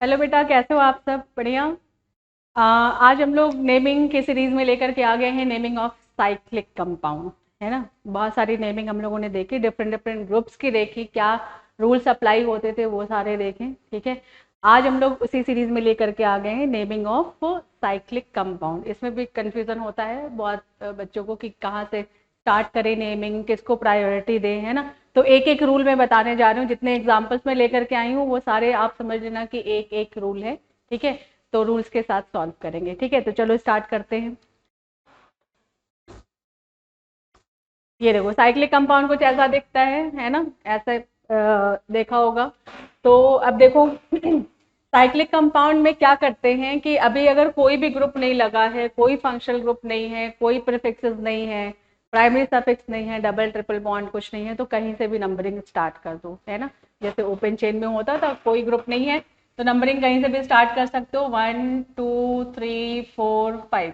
Hello बेटा, कैसे हो आप? सब बढ़िया। आज हम लोग नेमिंग के सीरीज में लेकर के आ गए हैं, नेमिंग ऑफ साइक्लिक कंपाउंड। है ना, बहुत सारी नेमिंग हम लोगों ने देखी, डिफरेंट डिफरेंट ग्रुप्स की देखी, क्या रूल्स अप्लाई होते थे वो सारे देखें। ठीक है, आज हम लोग उसी सीरीज में लेकर के आ गए हैं नेमिंग ऑफ साइक्लिक कंपाउंड। इसमें भी कंफ्यूजन होता है बहुत बच्चों को कि कहाँ से स्टार्ट करें नेमिंग, किसको प्रायोरिटी दें, है ना। तो एक एक रूल मैं बताने जा रही हूँ, जितने एग्जाम्पल्स में लेकर के आई हूँ वो सारे आप समझ लेना कि एक एक रूल है। ठीक है, तो रूल्स के साथ सॉल्व करेंगे। ठीक है, तो चलो स्टार्ट करते हैं। ये देखो, साइक्लिक कंपाउंड कुछ ऐसा दिखता है ना, ऐसे देखा होगा। तो अब देखो साइक्लिक कंपाउंड में क्या करते हैं कि अभी अगर कोई भी ग्रुप नहीं लगा है, कोई फंक्शनल ग्रुप नहीं है, कोई प्रीफिक्सेस नहीं है, प्राइमरी सफिक्स नहीं है, डबल ट्रिपल बॉन्ड कुछ नहीं है, तो कहीं से भी नंबरिंग स्टार्ट कर दो। है ना, जैसे ओपन चेन में होता था, कोई ग्रुप नहीं है तो नंबरिंग कहीं से भी स्टार्ट कर सकते हो, 1 2 3 4 5।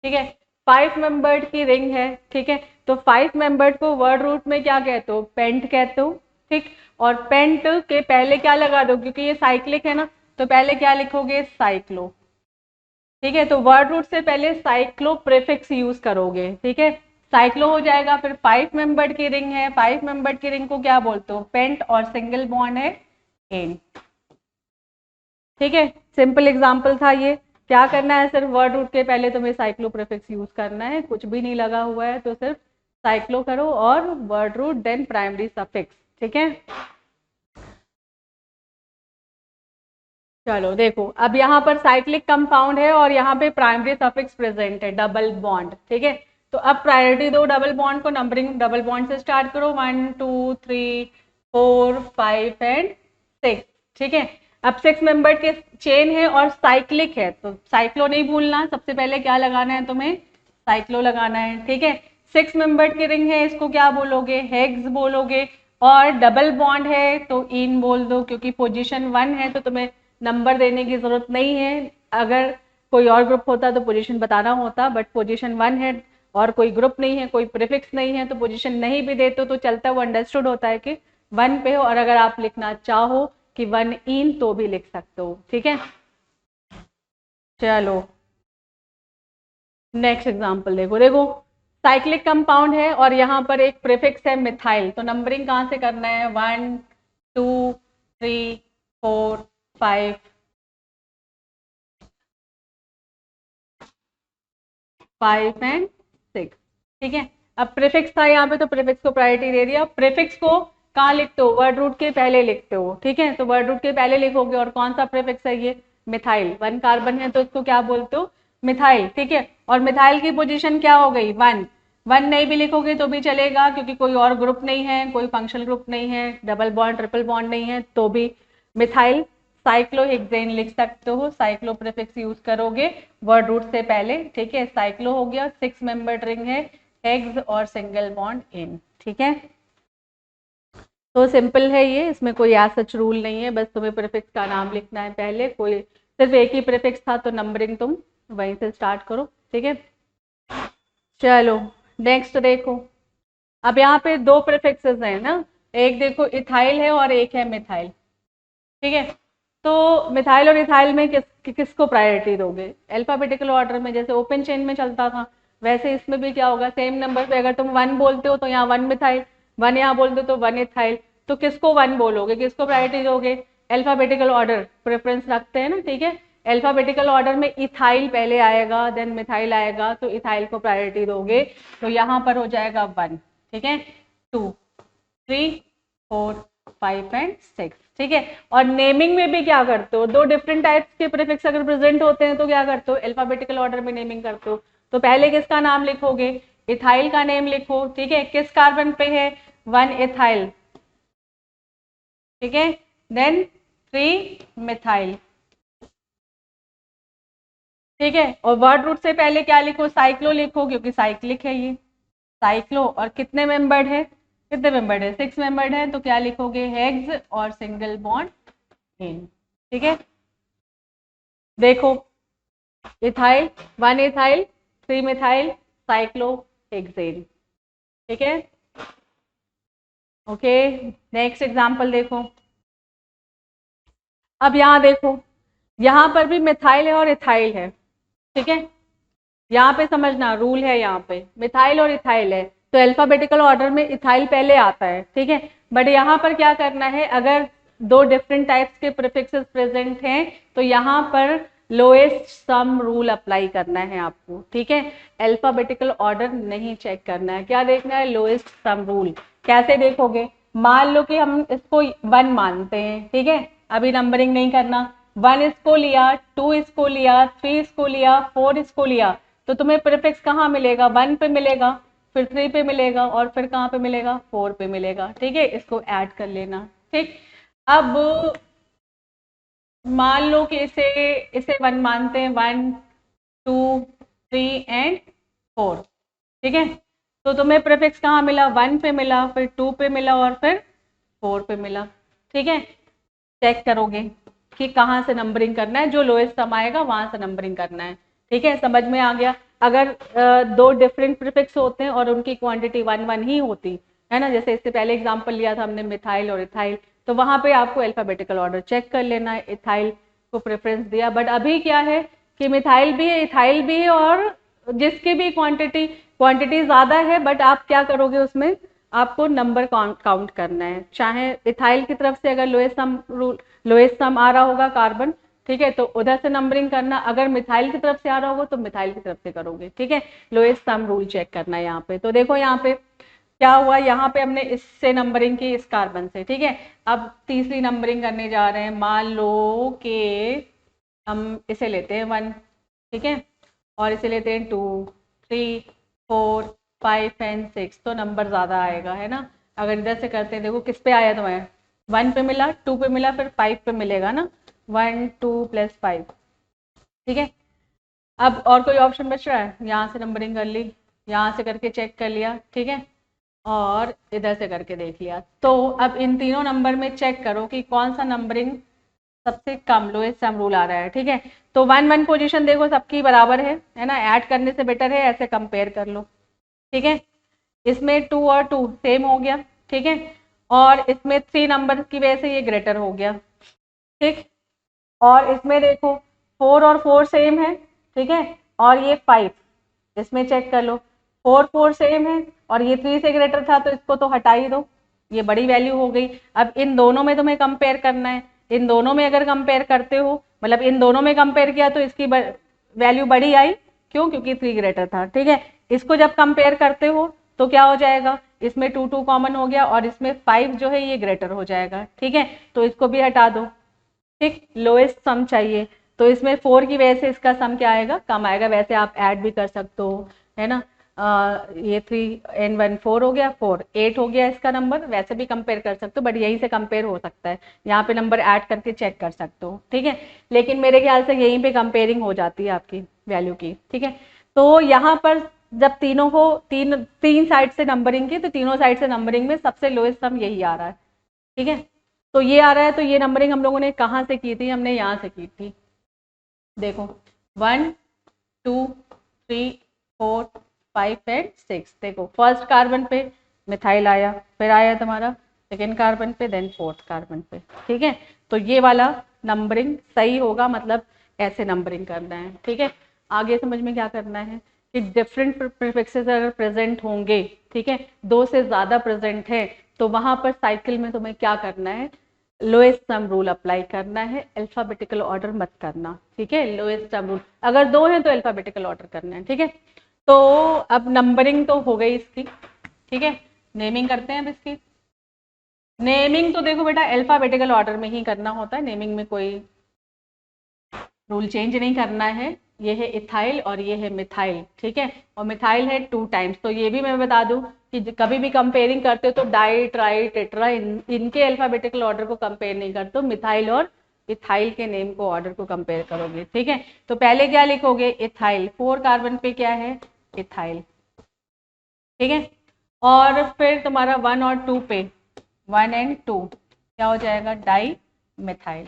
ठीक है, 5 मेंबर्ड की रिंग है। ठीक है, तो 5 मेंबर्ड को वर्ड रूट में क्या कहते हो? पेंट कहते हो। ठीक, और पेंट के पहले क्या लगा दो, क्योंकि ये साइक्लिक है ना, तो पहले क्या लिखोगे? साइक्लो। ठीक है, तो वर्ड रूट से पहले साइक्लो प्रीफिक्स यूज करोगे। ठीक है, साइक्लो हो जाएगा। फिर 5 मेंबर्ड की रिंग है, 5 मेंबर्ड की रिंग को क्या बोलते हो? पेंट, और सिंगल बॉन्ड है एन। ठीक है, सिंपल एग्जांपल था ये। क्या करना है? सिर्फ वर्ड रूट के पहले तुम्हें साइक्लो प्रीफिक्स यूज करना है, कुछ भी नहीं लगा हुआ है तो सिर्फ साइक्लो करो और word root then primary suffix. ठीक है, चलो देखो, अब यहाँ पर साइक्लिक कंपाउंड है और यहाँ पे प्राइमरी सफिक्स प्रेजेंट है, डबल बॉन्ड। ठीक है, तो अब प्रायोरिटी दो डबल बॉन्ड को, नंबरिंग डबल बॉन्ड से स्टार्ट करो, 1 2 3 4 5 एंड 6। ठीक है, अब 6 मेंबर के चेन है और साइक्लिक है, तो साइक्लो नहीं भूलना, सबसे पहले क्या लगाना है तुम्हें? साइक्लो लगाना है। ठीक है, 6 मेंबर की रिंग है, इसको क्या बोलोगे? हेक्स बोलोगे। और डबल बॉन्ड है तो इन बोल दो, क्योंकि पोजीशन 1 है तो तुम्हें नंबर देने की जरूरत नहीं है। अगर कोई और ग्रुप होता तो पोजीशन बताना होता, बट पोजीशन 1 है और कोई ग्रुप नहीं है, कोई प्रीफिक्स नहीं है, तो पोजीशन नहीं भी देते तो चलता, वो अंडरस्टूड होता है कि 1 पे हो। और अगर आप लिखना चाहो कि 1 इन तो भी लिख सकते हो। ठीक है, चलो नेक्स्ट एग्जांपल देखो। देखो, साइक्लिक कंपाउंड है और यहाँ पर एक प्रीफिक्स है मिथाइल, तो नंबरिंग कहाँ से करना है? 1 2 3 4 5 5 एंड 6। ठीक है, अब प्रीफिक्स था यहाँ पे तो प्रीफिक्स को प्रायोरिटी दे दिया। प्रीफिक्स को कहाँ लिखते हो? वर्ड रूट के पहले लिखते हो। ठीक है, तो वर्ड रूट के पहले लिखोगे, और कौन सा प्रीफिक्स है ये? मिथाइल। 1 कार्बन है तो इसको क्या बोलते हो? मिथाइल। ठीक है, और मिथाइल की पोजीशन क्या हो गई? 1। 1 नहीं भी लिखोगे तो भी चलेगा, क्योंकि कोई और ग्रुप नहीं है, कोई फंक्शनल ग्रुप नहीं है, डबल बॉन्ड ट्रिपल बॉन्ड नहीं है, तो भी मिथाइल। साइक्लोहेक्सेन लिख सकते हो, साइक्लो प्रीफिक्स यूज करोगे वर्ड रूट से पहले। ठीक है, साइक्लो हो गया, 6 मेंबर रिंग है, हेक्स और सिंगल बॉन्ड इन। ठीक है, तो सिंपल है ये, इसमें कोई ऐसा सच रूल नहीं है, बस तुम्हें प्रीफिक्स का नाम लिखना है पहले। कोई सिर्फ एक ही प्रीफिक्स था तो नंबरिंग तुम वहीं से स्टार्ट करो। ठीक है, चलो नेक्स्ट देखो। अब यहाँ पे दो प्रीफिक्सेस हैं ना, एक देखो इथाइल है और एक है मिथाइल। ठीक है, तो मिथाइल और इथाइल में किसको प्रायोरिटी दोगे? अल्फाबेटिकल ऑर्डर में, जैसे ओपन चेन में चलता था वैसे इसमें भी क्या होगा? सेम नंबर पे अगर तुम 1 बोलते हो तो यहाँ 1 मिथाइल, 1 यहाँ बोलते हो तो 1 इथाइल, तो किसको 1 बोलोगे, किसको प्रायोरिटी दोगे? अल्फाबेटिकल ऑर्डर प्रेफरेंस रखते हैं ना। ठीक है, अल्फाबेटिकल ऑर्डर में इथाइल पहले आएगा, देन मिथाइल आएगा, तो इथाइल को प्रायोरिटी दोगे, तो यहाँ पर हो जाएगा 1। ठीक है, 2 3 4 5 एंड 6। ठीक है, और नेमिंग में भी क्या करते हो? दो डिफरेंट टाइप्स के प्रीफिक्स अगर प्रेजेंट होते हैं तो क्या करते हो? अल्फाबेटिकल ऑर्डर में नेमिंग करते हो। तो पहले किसका नाम लिखोगे? इथाइल का नेम लिखो। ठीक है, किस कार्बन पे है? 1 इथाइल। ठीक है, देन 3 मिथाइल। ठीक है, और वर्ड रूट से पहले क्या लिखो? साइक्लो लिखो, क्योंकि साइक्लिक है ये। साइक्लो, और कितने मेंबर्ड है? कितने मेंबर्ड है? 6 मेंबर्ड है, तो क्या लिखोगे? हेक्स और सिंगल बॉन्ड इन। ठीक है, देखो, ethyl, 1 ethyl, 3 methyl, cyclo hexane. ठीक है, ओके, नेक्स्ट एग्जांपल देखो। अब यहाँ देखो, यहाँ पर भी मिथाइल है और इथाइल है, ठीक है। यहाँ पे समझना रूल है, यहाँ पे मिथाइल और इथाइल है तो अल्फाबेटिकल ऑर्डर में इथाइल पहले आता है, ठीक है। बट यहाँ पर क्या करना है, अगर दो डिफरेंट टाइप्स के प्रीफिक्सेस प्रेजेंट हैं तो यहाँ पर लोएस्ट सम रूल अप्लाई करना है आपको, ठीक है। अल्फाबेटिकल ऑर्डर नहीं चेक करना है, क्या देखना है, लोएस्ट सम रूल। कैसे देखोगे, मान लो कि हम इसको 1 मानते हैं, ठीक है, अभी नंबरिंग नहीं करना, 1 इसको लिया, 2 इसको लिया, 3 इसको लिया, 4 इसको लिया, तो तुम्हें प्रीफिक्स कहाँ मिलेगा, 1 पे मिलेगा, फिर 3 पे मिलेगा और फिर कहाँ पे मिलेगा, 4 पे मिलेगा, ठीक है। इसको ऐड कर लेना, ठीक। अब मान लो कि इसे इसे 1 मानते हैं, 1 2 3 एंड 4, ठीक है। तो तुम्हें प्रीफिक्स कहाँ मिला, 1 पे मिला, फिर 2 पे मिला और फिर 4 पे मिला, ठीक है। चेक करोगे कि कहाँ से नंबरिंग करना है, जो लोएस्ट सम आएगा वहां से नंबरिंग करना है, ठीक है। समझ में आ गया। अगर दो डिफरेंट प्रीफिक्स होते हैं और उनकी क्वांटिटी 1 1 ही होती है ना, जैसे इससे पहले एग्जांपल लिया था हमने मिथाइल और इथाइल, तो वहां पे आपको अल्फाबेटिकल ऑर्डर चेक कर लेना है, इथाइल को प्रेफरेंस दिया। बट अभी क्या है कि मिथाइल भी है, इथाइल भी है, और जिसकी भी क्वांटिटी ज्यादा है, बट आप क्या करोगे उसमें, आपको नंबर काउंट करना है। चाहे इथाइल की तरफ से अगर लोएस्ट सम आ रहा होगा कार्बन, ठीक है, तो उधर से नंबरिंग करना, अगर मिथाइल की तरफ से आ रहा होगा तो मिथाइल की तरफ से करोगे, ठीक है। लोएस्ट सम रूल चेक करना है यहाँ पे। तो देखो यहाँ पे क्या हुआ, यहाँ पे हमने इससे नंबरिंग की, इस कार्बन से, ठीक है। अब तीसरी नंबरिंग करने जा रहे हैं, मान लो कि हम इसे लेते हैं 1, ठीक है, और इसे लेते हैं 2 3 4 5 एंड 6, तो नंबर ज्यादा आएगा, है ना। अगर इधर से करते हैं, देखो किस पे आया तुम्हें, 1 पे मिला, 2 पे मिला, फिर 5 पे मिलेगा ना, 1 2 + 5, ठीक है। अब और कोई ऑप्शन बच रहा है, यहाँ से नंबरिंग कर ली, यहाँ से करके चेक कर लिया, ठीक है, और इधर से करके देख लिया। तो अब इन तीनों नंबर में चेक करो कि कौन सा नंबरिंग सबसे कम लोएस्ट सम रूल आ रहा है, ठीक है। तो 1 1 पोजीशन देखो सबकी बराबर है ना, ऐड करने से बेटर है ऐसे कंपेयर कर लो, ठीक है। इसमें 2 और 2 सेम हो गया, ठीक है, और इसमें 3 नंबर की वजह से ये ग्रेटर हो गया, ठीक। और इसमें देखो 4 और 4 सेम है, ठीक है, और ये 5, इसमें चेक कर लो 4 4 सेम है और ये 3 से ग्रेटर था, तो इसको तो हटा ही दो, ये बड़ी वैल्यू हो गई। अब इन दोनों में तुम्हें कंपेयर करना है, इन दोनों में अगर कंपेयर करते हो, मतलब इन दोनों में कंपेयर किया तो इसकी वैल्यू बड़ी आई, क्यों, क्योंकि 3 ग्रेटर था, ठीक है। इसको जब कंपेयर करते हो तो क्या हो जाएगा, इसमें 2 2 कॉमन हो गया और इसमें 5 जो है ये ग्रेटर हो जाएगा, ठीक है, तो इसको भी हटा दो, ठीक। लोएस्ट सम चाहिए, तो इसमें 4 की वजह से इसका सम क्या आएगा, कम आएगा। वैसे आप ऐड भी कर सकते हो, है ना, ये 3 and 1 4 हो गया, 4 8 हो गया इसका नंबर, वैसे भी कंपेयर कर सकते हो, बट यहीं से कंपेयर हो सकता है, यहाँ पे नंबर ऐड करके चेक कर सकते हो, ठीक है। लेकिन मेरे ख्याल से यहीं पे कंपेयरिंग हो जाती है आपकी वैल्यू की, ठीक है। तो यहाँ पर जब तीनों को तीन साइड से नंबरिंग की, तो तीनों साइड से नंबरिंग में सबसे लोएस्ट सम यही आ रहा है, ठीक है। तो ये आ रहा है, तो ये नंबरिंग हम लोगों ने कहाँ से की थी, हमने यहाँ से की थी, देखो 1 2 3 4 5 एंड 6, देखो फर्स्ट कार्बन पे मिथाइल आया, फिर आया तुम्हारा सेकेंड कार्बन पे, देन फोर्थ कार्बन पे, ठीक है। तो ये वाला नंबरिंग सही होगा, मतलब ऐसे नंबरिंग करना है, ठीक है। आगे समझ में क्या करना है कि डिफरेंट प्रीफिक्सेस अगर प्रेजेंट होंगे, ठीक है, 2 से ज्यादा प्रेजेंट है, तो वहां पर साइकिल में तुम्हें क्या करना है, लोएस्ट सम रूल अप्लाई करना है, अल्फाबेटिकल ऑर्डर मत करना, ठीक है। लोएस्ट सम रूल अगर 2 है तो अल्फाबेटिकल ऑर्डर करना है, ठीक है। तो अब नंबरिंग तो हो गई इसकी, ठीक है। नेमिंग करते हैं अब इसकी। नेमिंग तो देखो बेटा अल्फाबेटिकल ऑर्डर में ही करना होता है, नेमिंग में कोई रूल चेंज नहीं करना है। ये है इथाइल और ये है मिथाइल, ठीक है, और मिथाइल है 2 टाइम्स। तो ये भी मैं बता दूं कि कभी भी कंपेयरिंग करते हो तो डाई ट्राई टेट्रा इनके अल्फाबेटिकल ऑर्डर को कंपेयर नहीं करते, मिथाइल और इथाइल के नेम को ऑर्डर को कंपेयर करोगे, ठीक है। तो पहले क्या लिखोगे, इथाइल, 4 कार्बन पे क्या है, इथाइल, ठीक है। और फिर तुम्हारा 1 और 2 पे 1 and 2 क्या हो जाएगा, डाई मिथाइल,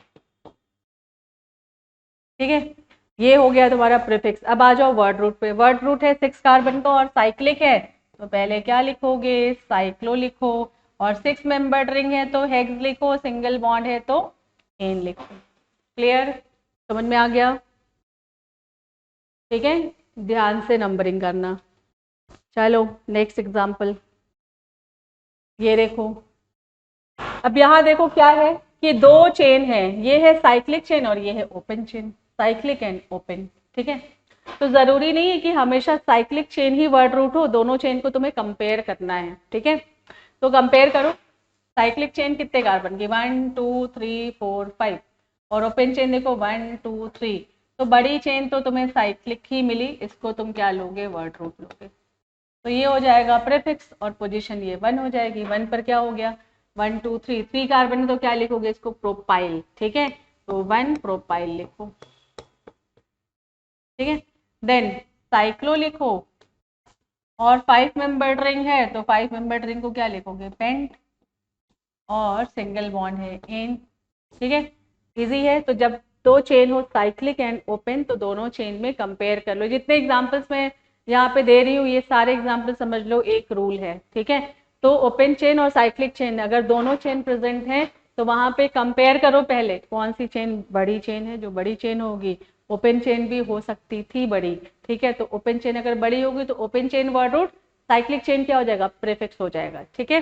ठीक है। ये हो गया तुम्हारा प्रीफिक्स। अब आ जाओ वर्ड रूट पे। वर्ड रूट है 6 कार्बन का और साइक्लिक है, तो पहले क्या लिखोगे, साइक्लो लिखो, और 6 मेंबर्ड रिंग है तो हेक्स लिखो, सिंगल बॉन्ड है तो एन लिखो, क्लियर। समझ में आ गया? ठीक है, ध्यान से नंबरिंग करना। चलो नेक्स्ट एग्जाम्पल, ये देखो। अब यहाँ देखो क्या है कि दो चेन है, ये है साइक्लिक चेन और ये है open chain, cyclic and open. ठीक है, तो जरूरी नहीं है कि हमेशा साइक्लिक चेन ही वर्ड रूट हो, दोनों चेन को तुम्हें कंपेयर करना है। ठीक है, तो कंपेयर करो। साइक्लिक चेन कितने कार्बन की, 1 2 3 4 5, और ओपन चेन देखो 1 2 3। तो बड़ी चेन तो तुम्हें साइक्लिक ही मिली, इसको तुम क्या लोगे, वर्ड रूट लोगे। तो ये हो जाएगा प्रेफिक्स और पोजीशन ये 1 हो जाएगी। 1 पर क्या हो गया, 1 2 3, 3 कार्बन तो क्या लिखोगे इसको, प्रोपाइल। ठीक है, तो 1 प्रोपाइल लिखो। ठीक है, देन साइक्लो लिखो, और 5 मेंबर्ड रिंग है तो 5 मेंबर्ड रिंग को क्या लिखोगे, पेंट, और सिंगल बॉन्ड है एन। ठीक है, इजी है। तो जब दो चेन हो साइक्लिक एंड ओपन तो दोनों चेन में कंपेयर कर लो। जितने एग्जांपल्स मैं यहाँ पे दे रही हूँ ये सारे एग्जांपल समझ लो एक रूल है। ठीक है, तो ओपन चेन और साइक्लिक चेन अगर दोनों चेन प्रेजेंट हैं तो वहां पे कंपेयर करो पहले कौन सी चेन बड़ी चेन है, जो बड़ी चेन होगी। ओपन चेन भी हो सकती थी बड़ी। ठीक है, तो ओपन चेन अगर बड़ी होगी तो open chain word root, cyclic chain क्या हो जाएगा, प्रीफिक्स हो जाएगा। ठीक है,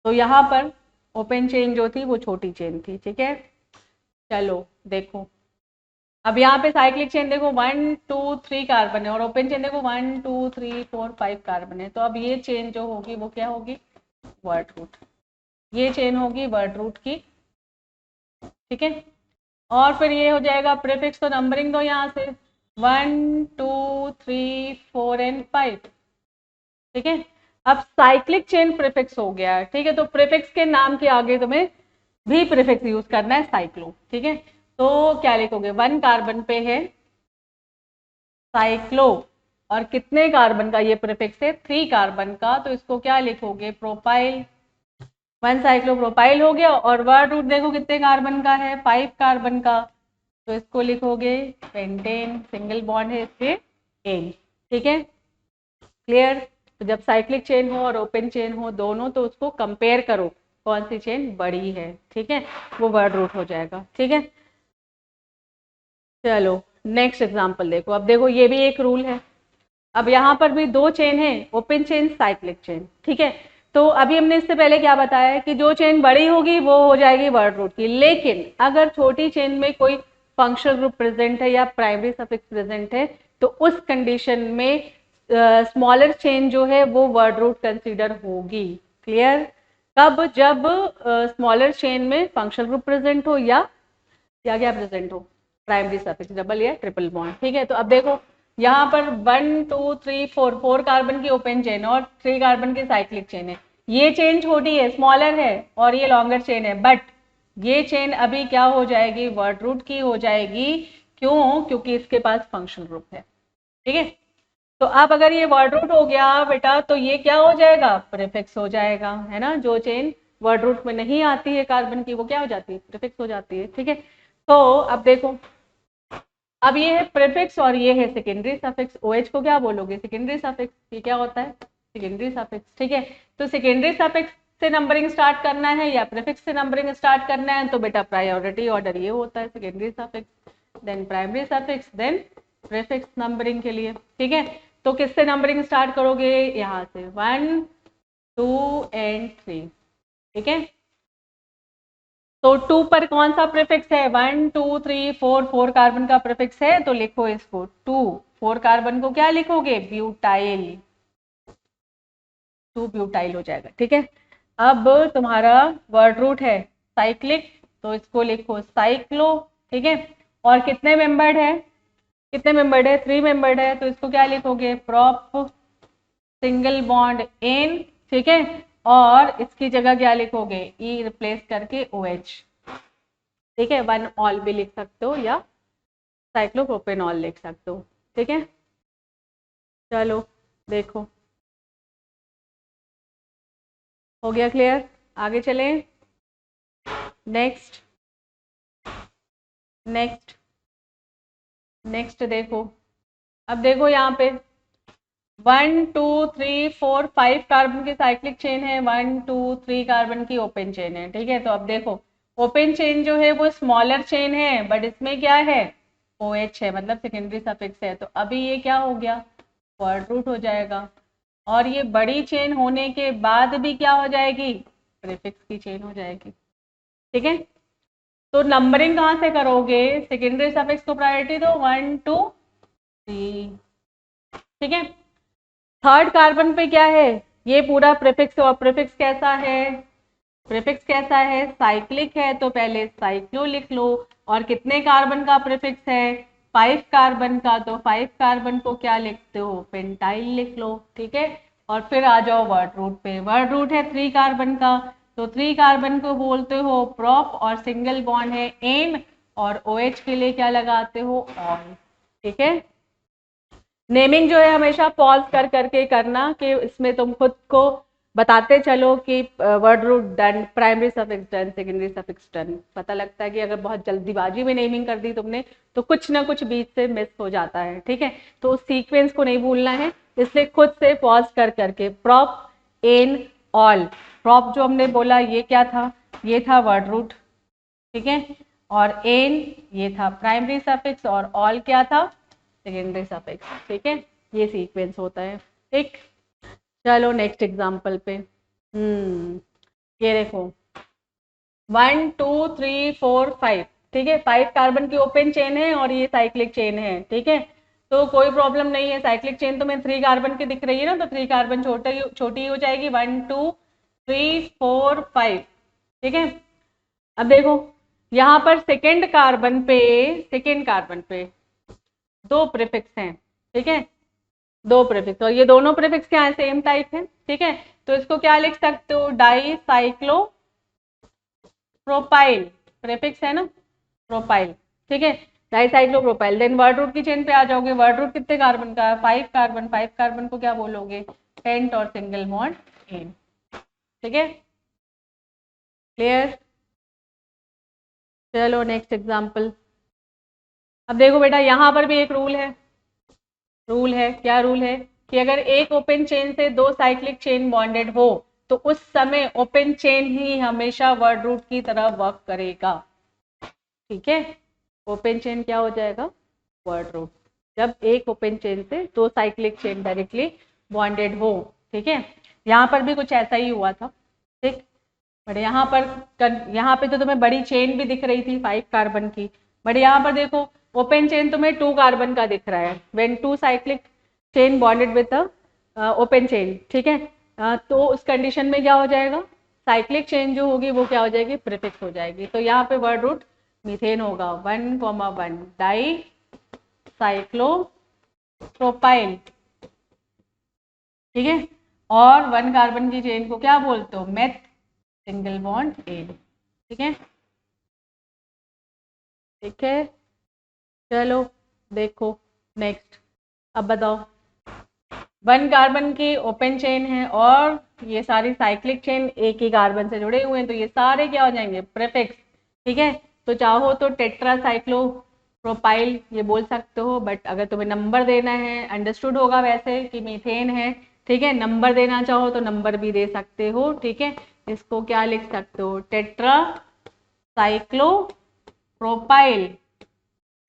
तो यहाँ पर ओपन चेन जो थी वो छोटी चेन थी। ठीक है, चलो देखो। अब यहाँ पे साइक्लिक चेन देखो 1 2 3 कार्बन है, और ओपन चेन देखो 1 2 3 4 5 कार्बन है। तो अब ये चेन जो होगी वो क्या होगी, वर्ड रूट। ये चेन होगी वर्ड रूट की। ठीक है, और फिर ये हो जाएगा प्रीफिक्स। तो नंबरिंग दो यहाँ से 1 2 3 4 एंड 5। ठीक है, अब साइक्लिक चेन प्रीफिक्स हो गया। ठीक है, तो प्रीफिक्स के नाम के आगे तुम्हें भी प्रीफिक्स यूज करना है, साइक्लो। ठीक है, तो क्या लिखोगे, 1 कार्बन पे है साइक्लो, और कितने कार्बन का ये प्रीफिक्स है, 3 कार्बन का, तो इसको क्या लिखोगे, प्रोपाइल। 1 साइक्लो प्रोपाइल हो गया, और वर्ड रूट देखो कितने कार्बन का है, 5 कार्बन का, तो इसको लिखोगे पेंटेन, सिंगल बॉन्ड है इसके एन। ठीक है, क्लियर? तो जब साइक्लिक चेन हो और ओपन चेन हो दोनों, तो उसको कंपेयर करो कौन सी चेन बड़ी है। ठीक है, वो वर्ड रूट हो जाएगा। ठीक है, चलो नेक्स्ट एग्जांपल देखो। अब देखो ये भी एक रूल है। अब यहाँ पर भी दो चेन है, ओपन चेन साइक्लिक चेन। ठीक है, तो अभी हमने इससे पहले क्या बताया है कि जो चेन बड़ी होगी वो हो जाएगी वर्ड रूट की, लेकिन अगर छोटी चेन में कोई फंक्शनल ग्रुप प्रेजेंट है या प्राइमरी सफिक्स प्रेजेंट है तो उस कंडीशन में स्मॉलर चेन जो है वो वर्ड रूट कंसीडर होगी। क्लियर? कब? जब स्मॉलर चेन में फंक्शनल ग्रुप प्रेजेंट हो या क्या प्रेजेंट हो, प्राइमरी सफिक्स, डबल या ट्रिपल बॉन्ड। ठीक है, तो अब देखो यहाँ पर 1 2 3 4, 4 कार्बन की ओपन चेन और 3 कार्बन की साइक्लिक चेन है। ये चेन छोटी है, स्मॉलर है, और ये लॉन्गर चेन है, बट ये चेन अभी क्या हो जाएगी, वर्ड रूट की हो जाएगी। क्यों? क्योंकि इसके पास फंक्शनल ग्रुप है। ठीक है, तो अब अगर ये वर्ड रूट हो गया बेटा तो ये क्या हो जाएगा, प्रीफिक्स हो जाएगा, है ना। जो चेन वर्ड रूट में नहीं आती है कार्बन की वो क्या हो जाती है, प्रीफिक्स हो जाती है। ठीक है, तो अब देखो, अब ये है प्रीफिक्स और ये है सेकेंडरी सफिक्स। OH को क्या बोलोगे, सेकेंडरी सफिक्स। ये क्या होता है, सेकेंडरी सफिक्स। ठीक है, तो सेकेंडरी सफिक्स से नंबरिंग स्टार्ट करना है या प्रीफिक्स से नंबरिंग स्टार्ट करना है, तो बेटा प्रायोरिटी ऑर्डर ये होता है, secondary suffix, then primary suffix, then prefix numbering के लिए। ठीक है, तो किससे नंबरिंग स्टार्ट करोगे, यहाँ से 1 2 एंड 3। ठीक है, तो 2 पर कौन सा प्रीफिक्स है, 1 2 3 4, 4 कार्बन का प्रीफिक्स है, तो लिखो इसको 2। 4 कार्बन को क्या लिखोगे, ब्यूटाइल, 2 ब्यूटाइल हो जाएगा। ठीक है, अब तुम्हारा वर्ड रूट है साइक्लिक, तो इसको लिखो साइक्लो। ठीक है, और कितने मेंबर्ड है, कितने मेंबर्ड है, 3 मेंबर्ड है, तो इसको क्या लिखोगे, प्रॉप सिंगल बॉन्ड एन। ठीक है, और इसकी जगह क्या लिखोगे, ई रिप्लेस करके OH। ठीक है, 1 ऑल भी लिख सकते हो या साइक्लोप्रोपेनॉल लिख सकते हो। ठीक है, चलो देखो, हो गया क्लियर? आगे चलें, नेक्स्ट नेक्स्ट नेक्स्ट देखो। अब देखो यहाँ पे 1 2 3 4 5 कार्बन की साइक्लिक चेन है, 1 2 3 कार्बन की ओपन चेन है। ठीक है, तो अब देखो ओपन चेन जो है वो स्मॉलर चेन है, बट इसमें क्या है, OH है, मतलब सेकेंडरी सफिक्स है, तो अभी ये क्या हो गया, वर्ड रूट हो जाएगा। और ये बड़ी चेन होने के बाद भी क्या हो जाएगी, प्रीफिक्स की चेन हो जाएगी। ठीक है, तो नंबरिंग कहाँ से करोगे, सेकेंडरी सफिक्स को प्रायोरिटी दो, 1 2 3। ठीक है, थर्ड कार्बन पे क्या है, ये पूरा प्रीफिक्स, और प्रीफिक्स कैसा है, प्रीफिक्स कैसा है, साइक्लिक है, तो पहले साइक्लो लिख लो। और कितने कार्बन का प्रीफिक्स है, 5 कार्बन का, तो 5 कार्बन को क्या लिखते हो, पेंटाइल लिख लो। ठीक है, और फिर आ जाओ वर्ड रूट पे, वर्ड रूट है 3 कार्बन का, तो 3 कार्बन को बोलते हो प्रोप, और सिंगल बॉन्ड है एन, और OH के लिए क्या लगाते हो, ऑन। ठीक है, नेमिंग जो है हमेशा पॉज कर करके करना, कि इसमें तुम खुद को बताते चलो कि word root done, primary suffix done, secondary suffix done. पता लगता है कि अगर बहुत जल्दीबाजी में नेमिंग कर दी तुमने तो कुछ ना कुछ बीच से मिस हो जाता है। ठीक है, तो उस सीक्वेंस को नहीं भूलना है, इसलिए खुद से पॉज कर करके, प्रॉप एन ऑल। प्रॉप जो हमने बोला ये क्या था, ये था वर्ड रूट। ठीक है, और एन ये था प्राइमरी सफिक्स, और ऑल क्या था, सेकेंडरी सफिक्स। ठीक है, ये सीक्वेंस होता है। ठीक, चलो नेक्स्ट एग्जांपल पे। ये देखो 1 2 3 4 5। ठीक है, 5 कार्बन की ओपन चेन है और ये साइक्लिक चेन है। ठीक है, तो कोई प्रॉब्लम नहीं है, साइक्लिक चेन तो मैं 3 कार्बन की दिख रही है ना, तो 3 कार्बन छोटी हो जाएगी, 1 2 3 4 5। ठीक है, अब देखो यहाँ पर सेकेंड कार्बन पे 2 प्रीफिक्स हैं। ठीक है, 2 प्रीफिक्स, और ये दोनों प्रीफिक्स क्या है, सेम टाइप है। ठीक है, तो इसको क्या लिख सकते हो, डाई साइक्लो प्रोपाइल, प्रीफिक्स है ना, प्रोपाइल। ठीक है, di cyclo propyl. Then word root की चेन पे आ जाओगे, वर्ड रूट कितने कार्बन का है, 5 कार्बन, 5 कार्बन को क्या बोलोगे, पेंट और सिंगल बॉन्ड इन। ठीक है, क्लियर। चलो नेक्स्ट एग्जांपल। अब देखो बेटा, यहां पर भी एक रूल है, क्या रूल है, कि अगर एक ओपन चेन से 2 साइक्लिक चेन बॉन्डेड हो तो उस समय ओपन चेन ही हमेशा वर्ड रूट की तरह वर्क करेगा। ठीक है, ओपन चेन क्या हो जाएगा, वर्ड रूट, जब एक ओपन चेन से 2 साइक्लिक चेन डायरेक्टली बॉन्डेड हो। ठीक है, यहाँ पर भी कुछ ऐसा ही हुआ था। ठीक, बट यहाँ पे तो तुम्हें बड़ी चेन भी दिख रही थी 5 कार्बन की, बट यहाँ पर देखो ओपन चेन तुम्हें 2 कार्बन का दिख रहा है, when 2 cyclic chain bonded with open chain. ठीक है, तो उस कंडीशन में क्या हो जाएगा, साइक्लिक चेन जो होगी वो क्या हो जाएगी, प्रीफिक्स हो जाएगी। तो यहाँ पे वर्ड रूट मीथेन होगा, 1,1 डाई साइक्लो प्रोपाइल। ठीक है, और 1 कार्बन की चेन को क्या बोलते हो, मेथ सिंगल बॉन्ड एन। ठीक है, ठीक है, चलो देखो नेक्स्ट। अब बताओ, 1 कार्बन की ओपन चेन है और ये सारी साइक्लिक चेन एक ही कार्बन से जुड़े हुए हैं, तो ये सारे क्या हो जाएंगे, प्रीफिक्स। ठीक है, तो चाहो तो टेट्रा साइक्लो प्रोपाइल ये बोल सकते हो, बट अगर तुम्हें नंबर देना है, अंडरस्टूड होगा वैसे कि मीथेन है। ठीक है, नंबर देना चाहो तो नंबर भी दे सकते हो। ठीक है, इसको क्या लिख सकते हो, टेट्रा साइक्लो प्रोपाइल,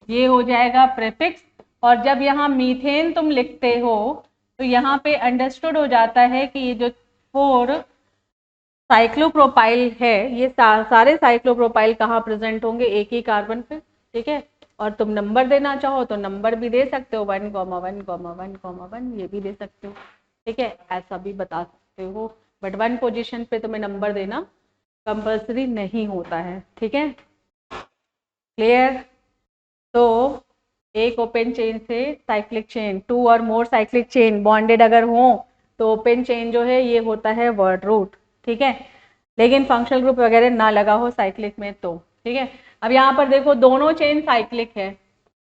ये हो जाएगा प्रीफिक्स। और जब यहाँ मीथेन तुम लिखते हो तो यहाँ पे अंडरस्टूड हो जाता है कि ये जो 4 साइक्लोप्रोपाइल है, ये सारे साइक्लोप्रोपाइल कहाँ प्रेजेंट होंगे, एक ही कार्बन पे। ठीक है, और तुम नंबर देना चाहो तो नंबर भी दे सकते हो, 1,1,1,1 ये भी दे सकते हो। ठीक है, ऐसा भी बता सकते हो, बट 1 पोजीशन पे तुम्हें नंबर देना कंपल्सरी नहीं होता है। ठीक है, क्लियर। तो एक ओपन चेन से साइक्लिक चेन, 2 और मोर साइक्लिक चेन बॉन्डेड अगर हो तो ओपन चेन जो है ये होता है वर्ड रूट। ठीक है, लेकिन फंक्शनल ग्रुप वगैरह ना लगा हो साइक्लिक में तो। ठीक है, अब यहाँ पर देखो दोनों चेन साइक्लिक है।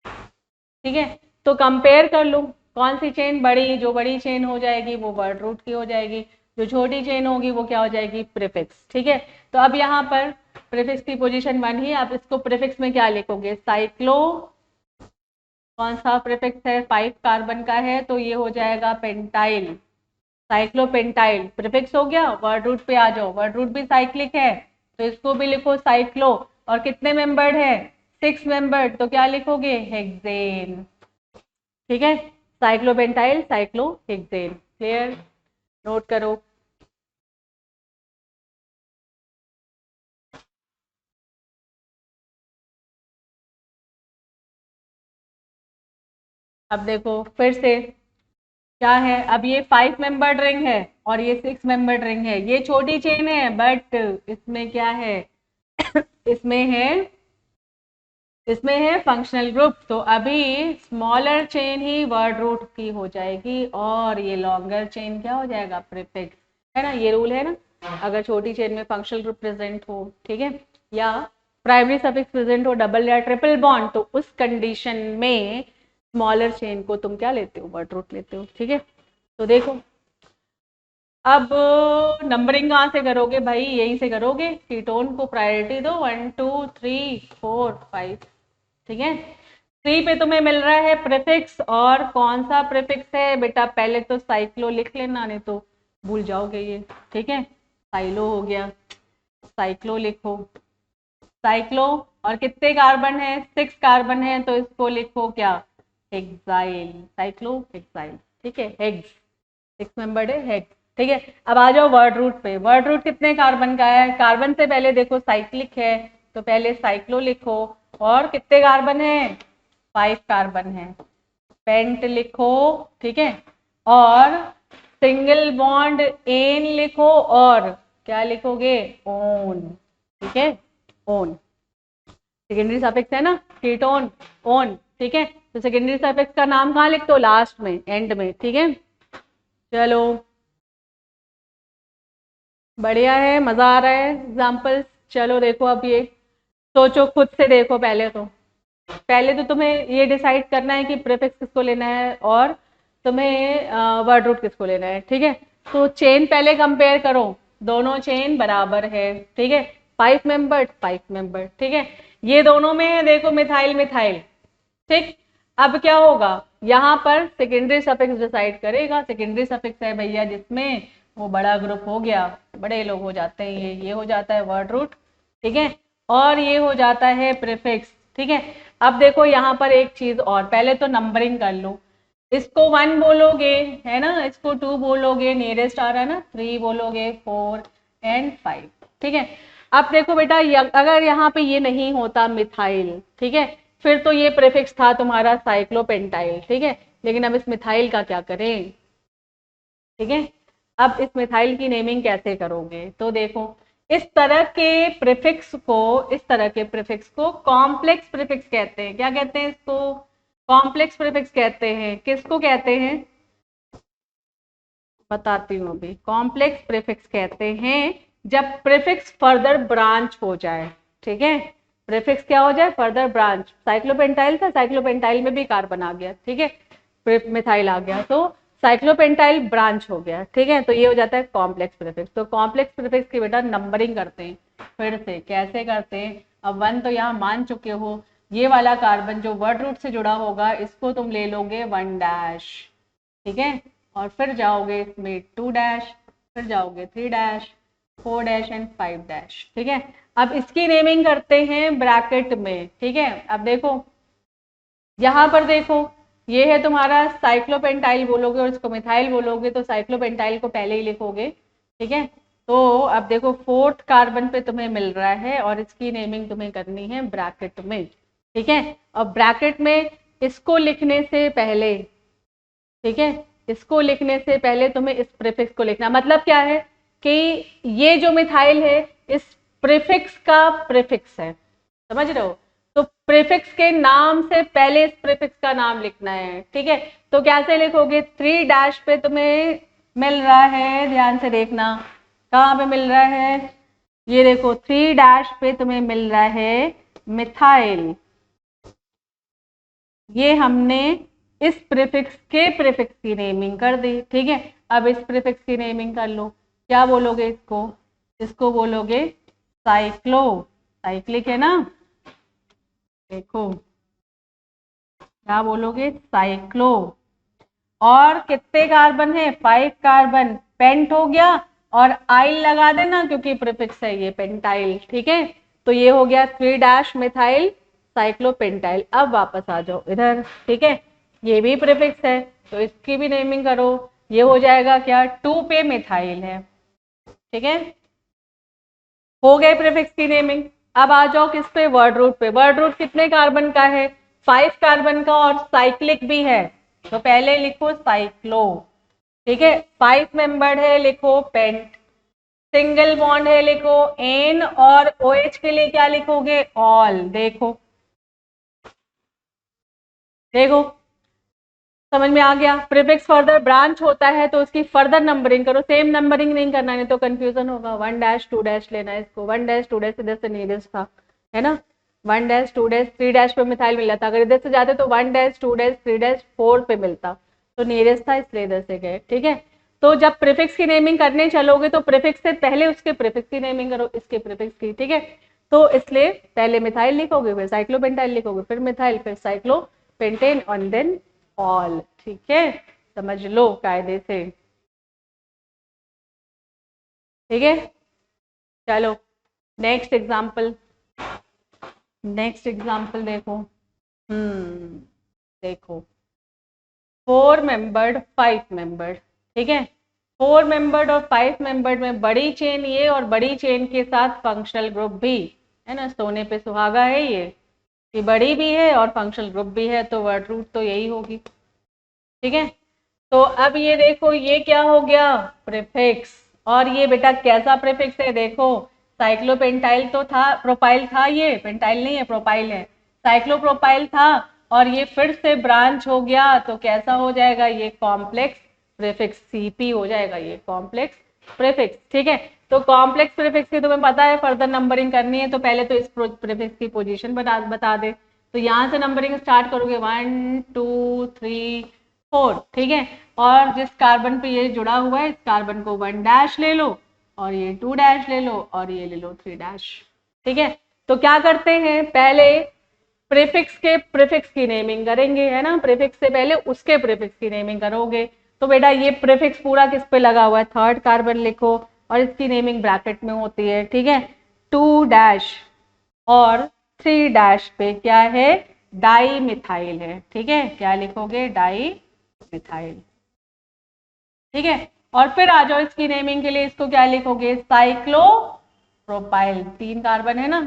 ठीक है, तो कंपेयर कर लो, कौन सी चेन बड़ी, जो बड़ी चेन हो जाएगी वो वर्ड रूट की हो जाएगी, जो छोटी चेन होगी वो क्या हो जाएगी, प्रीफिक्स। ठीक है, तो अब यहाँ पर प्रीफिक्स की पोजीशन 1 ही, आप इसको प्रीफिक्स में क्या लिखोगे, साइक्लो, कौन सा प्रीफिक्स है, 5 कार्बन का है तो ये हो जाएगा पेंटाइल, साइक्लोपेंटाइल प्रीफिक्स हो गया। वर्ड रूट पे आ जाओ, वर्ड रूट भी साइक्लिक है तो इसको भी लिखो साइक्लो। और कितने मेंबर्ड है? 6 मेंबर्ड, तो क्या लिखोगे? हेक्सेन। ठीक है, साइक्लोपेंटाइल साइक्लोहेक्सेन। क्लियर? नोट करो। अब देखो फिर से क्या है, अब ये 5 मेंबर्ड रिंग है और ये 6 मेंबर्ड रिंग है। ये छोटी चेन है बट इसमें क्या है इसमें है फंक्शनल ग्रुप। तो अभी स्मॉलर चेन ही वर्ड रूट की हो जाएगी और ये लॉन्गर चेन क्या हो जाएगा? प्रीफिक्स। है ना, ये रूल है ना, अगर छोटी चेन में फंक्शनल ग्रुप प्रेजेंट हो, ठीक है, या प्राइमरी सफिक्स प्रेजेंट हो, डबल या ट्रिपल बॉन्ड, तो उस कंडीशन में स्मॉलर चेन को तुम क्या लेते हो? वर्ड रूट लेते हो। ठीक है, तो देखो अब नंबरिंग कहाँ से करोगे भाई? यहीं से करोगे। कीटोन को प्रायोरिटी दो, 1 2 3 4 5। ठीक है, 3 पे तुम्हें मिल रहा है प्रीफिक्स, और कौन सा प्रीफिक्स है बेटा? पहले तो साइक्लो लिख लेना, नहीं तो भूल जाओगे ये। ठीक है, साइलो हो गया, साइक्लो लिखो, साइक्लो। और कितने कार्बन है? 6 कार्बन है, तो इसको लिखो क्या? Hexyl, cyclo hexyl. ठीक है, हेक्स, 6 मेंबर्ड है, हेक्स। ठीक है, अब आ जाओ वर्ड रूट पे। वर्ड रूट कितने कार्बन का है? कार्बन से पहले देखो साइक्लिक है, तो पहले साइक्लो लिखो। और कितने कार्बन है? 5 कार्बन है, पेंट लिखो। ठीक है, और सिंगल बॉन्ड एन लिखो, और क्या लिखोगे? ओन। ठीक है, ओन सेकेंडरी सफिक्स है ना, कीटोन, ओन। ठीक है, तो सेकेंडरी सफिक्स का नाम कहाँ लिखते हो? लास्ट में, एंड में। ठीक है, चलो बढ़िया है, मजा आ रहा है एग्जाम्पल्स। चलो देखो, अब ये सोचो खुद से, देखो पहले तो तुम्हें ये डिसाइड करना है कि प्रीफिक्स किसको लेना है और तुम्हें वर्ड रूट किसको लेना है। ठीक है, तो चेन पहले कंपेयर करो, दोनों चेन बराबर है। ठीक है, 5 मेंबर 5 मेंबर। ठीक है, ये दोनों में है, देखो मिथाइल मिथाइल। ठीक, अब क्या होगा? यहाँ पर सेकेंडरी सफिक्स डिसाइड करेगा। सेकेंडरी सफिक्स है भैया जिसमें वो बड़ा ग्रुप हो गया, बड़े लोग हो जाते हैं, ये हो जाता है वर्ड रूट। ठीक है, और ये हो जाता है प्रीफिक्स। ठीक है, अब देखो यहाँ पर एक चीज और, पहले तो नंबरिंग कर लो। इसको 1 बोलोगे, है ना, इसको 2 बोलोगे, नियरेस्ट आ रहा है ना, 3 बोलोगे, 4 एंड 5। ठीक है, अब देखो बेटा, अगर यहाँ पे ये नहीं होता मिथाइल, ठीक है, फिर तो ये प्रीफिक्स था तुम्हारा साइक्लोपेंटाइल। ठीक है, लेकिन अब इस मिथाइल का क्या करें? ठीक है, अब इस मिथाइल की नेमिंग कैसे करोगे? तो देखो, इस तरह के प्रीफिक्स को कॉम्प्लेक्स प्रीफिक्स कहते हैं। क्या कहते हैं इसको? कॉम्प्लेक्स प्रीफिक्स कहते हैं। किसको कहते हैं? बताती हूँ अभी। कॉम्प्लेक्स प्रीफिक्स कहते हैं जब प्रीफिक्स फर्दर ब्रांच हो जाए। ठीक है, प्रीफिक्स क्या हो जाए? Further branch. साइक्लोपेंटाइल था, साइक्लोपेंटाइल में भी कार्बन आ गया। ठीक है, मिथाइल आ गया, तो साइक्लोपेंटाइल ब्रांच हो गया। ठीक है, तो ये हो जाता है कॉम्प्लेक्स प्रीफिक्स। तो कॉम्प्लेक्स प्रीफिक्स की बेटा नंबरिंग करते हैं। फिर से कैसे करते हैं? अब 1 तो यहाँ मान चुके हो, ये वाला कार्बन जो वर्ड रूट से जुड़ा होगा इसको तुम ले लोगे 1 डैश। ठीक है, और फिर जाओगे इसमें 2 डैश, फिर जाओगे 3 डैश, 4 डैश एंड 5 डैश। ठीक है, अब इसकी नेमिंग करते हैं ब्रैकेट में। ठीक है, अब देखो यहाँ पर देखो, ये है तुम्हारा साइक्लोपेंटाइल बोलोगे और इसको मिथाइल बोलोगे, तो साइक्लोपेंटाइल को पहले ही लिखोगे। ठीक है, तो अब देखो 4th कार्बन पे तुम्हें मिल रहा है और इसकी नेमिंग तुम्हें करनी है ब्रैकेट में। ठीक है, और ब्रैकेट में इसको लिखने से पहले, ठीक है, इसको लिखने से पहले तुम्हें इस प्रीफिक्स को लिखना। मतलब क्या है कि ये जो मिथाइल है इस प्रीफिक्स का प्रीफिक्स है, समझ रहे हो? तो प्रीफिक्स के नाम से पहले इस प्रीफिक्स का नाम लिखना है। ठीक है, तो कैसे लिखोगे? 3 डैश पे तुम्हें मिल रहा है, ध्यान से देखना कहाँ पे मिल रहा है, ये देखो 3 डैश पे तुम्हें मिल रहा है मिथाइल। ये हमने इस प्रीफिक्स के प्रीफिक्स की नेमिंग कर दी। ठीक है, अब इस प्रीफिक्स की नेमिंग कर लो। क्या बोलोगे इसको? इसको बोलोगे साइक्लो, साइक्लिक है ना, देखो क्या बोलोगे? साइक्लो। और कितने कार्बन है? 5 कार्बन, पेंट हो गया। और आइल लगा देना क्योंकि प्रीफिक्स है ये पेंटाइल, ठीक है। तो ये हो गया 3' मिथाइल साइक्लोपेंटाइल। अब वापस आ जाओ इधर, ठीक है, ये भी प्रीफिक्स है तो इसकी भी नेमिंग करो। ये हो जाएगा क्या, 2 पे मिथाइल है, ठीक है, हो गए प्रीफिक्स की नेमिंग। अब आ जाओ किस पे, वर्ड रूट पे। वर्ड रूट कितने कार्बन का है, 5 कार्बन का और साइक्लिक भी है। तो पहले लिखो साइक्लो, ठीक है, 5 मेंबर्ड है लिखो पेंट, सिंगल बॉन्ड है लिखो एन, और OH के लिए क्या लिखोगे, ऑल। देखो देखो समझ में आ गया। प्रीफिक्स फर्दर ब्रांच होता है तो उसकी फर्दर नंबरिंग करो, सेम नंबरिंग नहीं करना, नहीं तो कंफ्यूजन होगा। 1' 2' लेना है इसको, 1' 2' इधर से नीडेस्ट था, है ना, 1' 2' 3' पे मिथाइल मिला था, अगर इधर से जाते तो 1' 2' 3' 4 पे मिलता, तो नियरेस्ट था इसलिए इधर से गए, ठीक है। तो जब प्रीफिक्स की नेमिंग करने चलोगे तो प्रीफिक्स से पहले उसके प्रीफिक्स की नेमिंग करो, इसके प्रीफिक्स की, ठीक है। तो इसलिए पहले मिथाइल लिखोगे, फिर साइक्लोपेंटाइल लिखोगे, फिर मिथाइल, फिर साइक्लोपेंटेन और देन ऑल, ठीक है, समझ लो कायदे से, ठीक है। चलो नेक्स्ट एग्जाम्पल, नेक्स्ट एग्जाम्पल देखो। देखो 4 मेंबर्ड 5 मेंबर्ड, ठीक है, 4 मेंबर्ड और 5 मेंबर्ड में बड़ी चेन ये और बड़ी चेन के साथ फंक्शनल ग्रुप भी, है ना, सोने पे सुहागा है ये बड़ी भी है और फंक्शनल ग्रुप भी है, तो वर्ड रूट तो यही होगी, ठीक है। तो अब ये देखो ये क्या हो गया, प्रीफिक्स। और ये बेटा कैसा प्रीफिक्स है, देखो साइक्लोपेंटाइल तो था, प्रोपाइल था, ये पेंटाइल नहीं है प्रोपाइल है, साइक्लोप्रोपाइल था, और ये फिर से ब्रांच हो गया तो कैसा हो जाएगा, ये कॉम्प्लेक्स प्रीफिक्स, CP हो जाएगा ये कॉम्प्लेक्स प्रीफिक्स, ठीक है। तो कॉम्प्लेक्स प्रीफिक्स की तुम्हें पता है फर्दर नंबरिंग करनी है, तो पहले तो इस प्रीफिक्स की पोजीशन बता दे, तो यहाँ से नंबरिंग स्टार्ट करोगे 1 2 3 4, ठीक है। और जिस कार्बन पे ये जुड़ा हुआ है इस कार्बन को 1' ले लो, और ये 2' ले लो, और ये ले लो 3', ठीक है। तो क्या करते हैं, पहले प्रीफिक्स के प्रीफिक्स की नेमिंग करेंगे, है ना, प्रीफिक्स से पहले उसके प्रीफिक्स की नेमिंग करोगे। तो बेटा ये प्रीफिक्स पूरा किस पे लगा हुआ है, 3rd कार्बन लिखो, और इसकी नेमिंग ब्रैकेट में होती है, ठीक है, 2' और 3' पे क्या है, डाई मिथाइल है, ठीक है, क्या लिखोगे, डाई मिथाइल, ठीक है। और फिर आ जाओ इसकी नेमिंग के लिए, इसको क्या लिखोगे, साइक्लोप्रोपाइल, 3 कार्बन है ना,